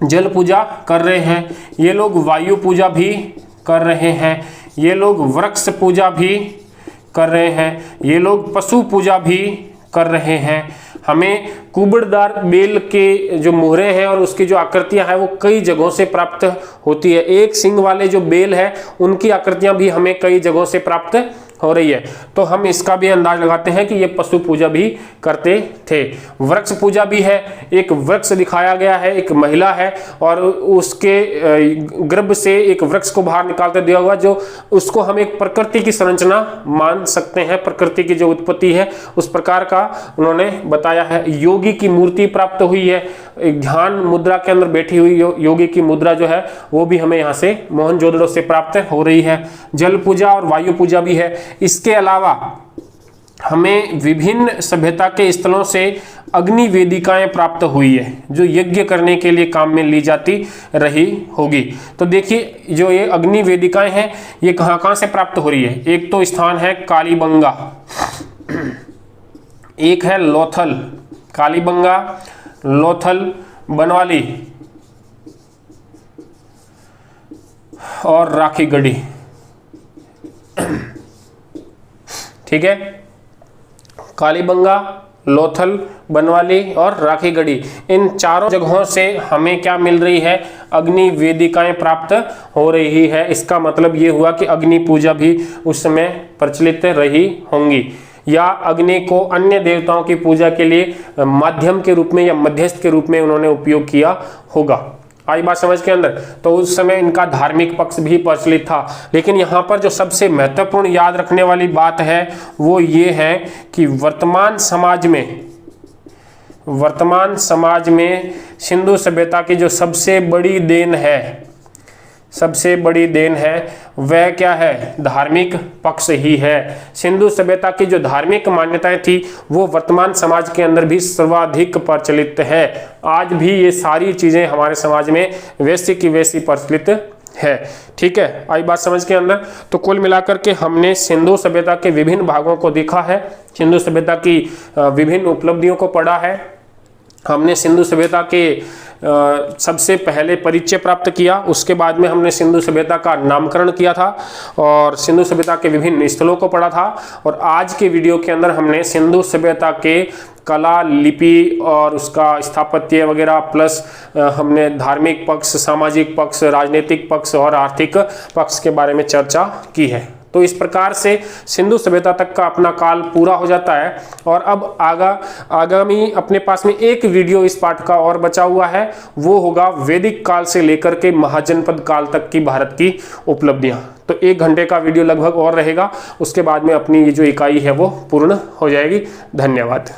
जल पूजा कर रहे हैं। ये लोग वायु पूजा भी कर रहे हैं, ये लोग वृक्ष पूजा भी कर रहे हैं, ये लोग पशु पूजा भी कर रहे हैं। हमें कुबड़दार बेल के जो मुहरे हैं और उसकी जो आकृतियां हैं वो कई जगहों से प्राप्त होती है। एक सिंग वाले जो बेल है उनकी आकृतियां भी हमें कई जगहों से प्राप्त हो रही है। तो हम इसका भी अंदाज लगाते हैं कि ये पशु पूजा भी करते थे। वृक्ष पूजा भी है, एक वृक्ष दिखाया गया है, एक महिला है और उसके गर्भ से एक वृक्ष को बाहर निकालते दिया हुआ, जो उसको हम एक प्रकृति की संरचना मान सकते हैं, प्रकृति की जो उत्पत्ति है उस प्रकार का उन्होंने बताया है। योगी की मूर्ति प्राप्त हुई है, ध्यान मुद्रा के अंदर बैठी हुई योगी की मुद्रा जो है वो भी हमें यहाँ से मोहनजोदड़ो से प्राप्त हो रही है। जल पूजा और वायु पूजा भी है। इसके अलावा हमें विभिन्न सभ्यता के स्थलों से अग्नि वेदिकाएं प्राप्त हुई है, जो यज्ञ करने के लिए काम में ली जाती रही होगी। तो देखिए जो ये अग्नि वेदिकाएं हैं ये कहाँ कहाँ से प्राप्त हो रही है। एक तो स्थान है कालीबंगा, एक है लोथल, कालीबंगा, लोथल, बनवाली और राखीगढ़ी। ठीक है, कालीबंगा, लोथल, बनवाली और राखीगढ़ी, इन चारों जगहों से हमें क्या मिल रही है? अग्नि वेदिकाएं प्राप्त हो रही है। इसका मतलब ये हुआ कि अग्नि पूजा भी उस समय प्रचलित रही होंगी, या अग्नि को अन्य देवताओं की पूजा के लिए माध्यम के रूप में या मध्यस्थ के रूप में उन्होंने उपयोग किया होगा। आई बात समझ के अंदर। तो उस समय इनका धार्मिक पक्ष भी प्रचलित था। लेकिन यहाँ पर जो सबसे महत्वपूर्ण याद रखने वाली बात है वो ये है कि वर्तमान समाज में सिंधु सभ्यता की जो सबसे बड़ी देन है वह क्या है? धार्मिक पक्ष ही है। सिंधु सभ्यता की जो धार्मिक मान्यताएं थी वो वर्तमान समाज के अंदर भी सर्वाधिक प्रचलित है। आज भी ये सारी चीजें हमारे समाज में वैसी की वैसी प्रचलित है। ठीक है, आई बात समझ के अंदर। तो कुल मिलाकर के हमने सिंधु सभ्यता के विभिन्न भागों को देखा है, सिंधु सभ्यता की विभिन्न उपलब्धियों को पढ़ा है। हमने सिंधु सभ्यता के सबसे पहले परिचय प्राप्त किया, उसके बाद में हमने सिंधु सभ्यता का नामकरण किया था और सिंधु सभ्यता के विभिन्न स्थलों को पढ़ा था। और आज के वीडियो के अंदर हमने सिंधु सभ्यता के कला, लिपि और उसका स्थापत्य वगैरह प्लस हमने धार्मिक पक्ष, सामाजिक पक्ष, राजनीतिक पक्ष और आर्थिक पक्ष के बारे में चर्चा की है। तो इस प्रकार से सिंधु सभ्यता तक का अपना काल पूरा हो जाता है। और अब आगामी अपने पास में एक वीडियो इस पाठ का और बचा हुआ है, वो होगा वैदिक काल से लेकर के महाजनपद काल तक की भारत की उपलब्धियां। तो 1 घंटे का वीडियो लगभग और रहेगा, उसके बाद में अपनी ये जो इकाई है वो पूर्ण हो जाएगी। धन्यवाद।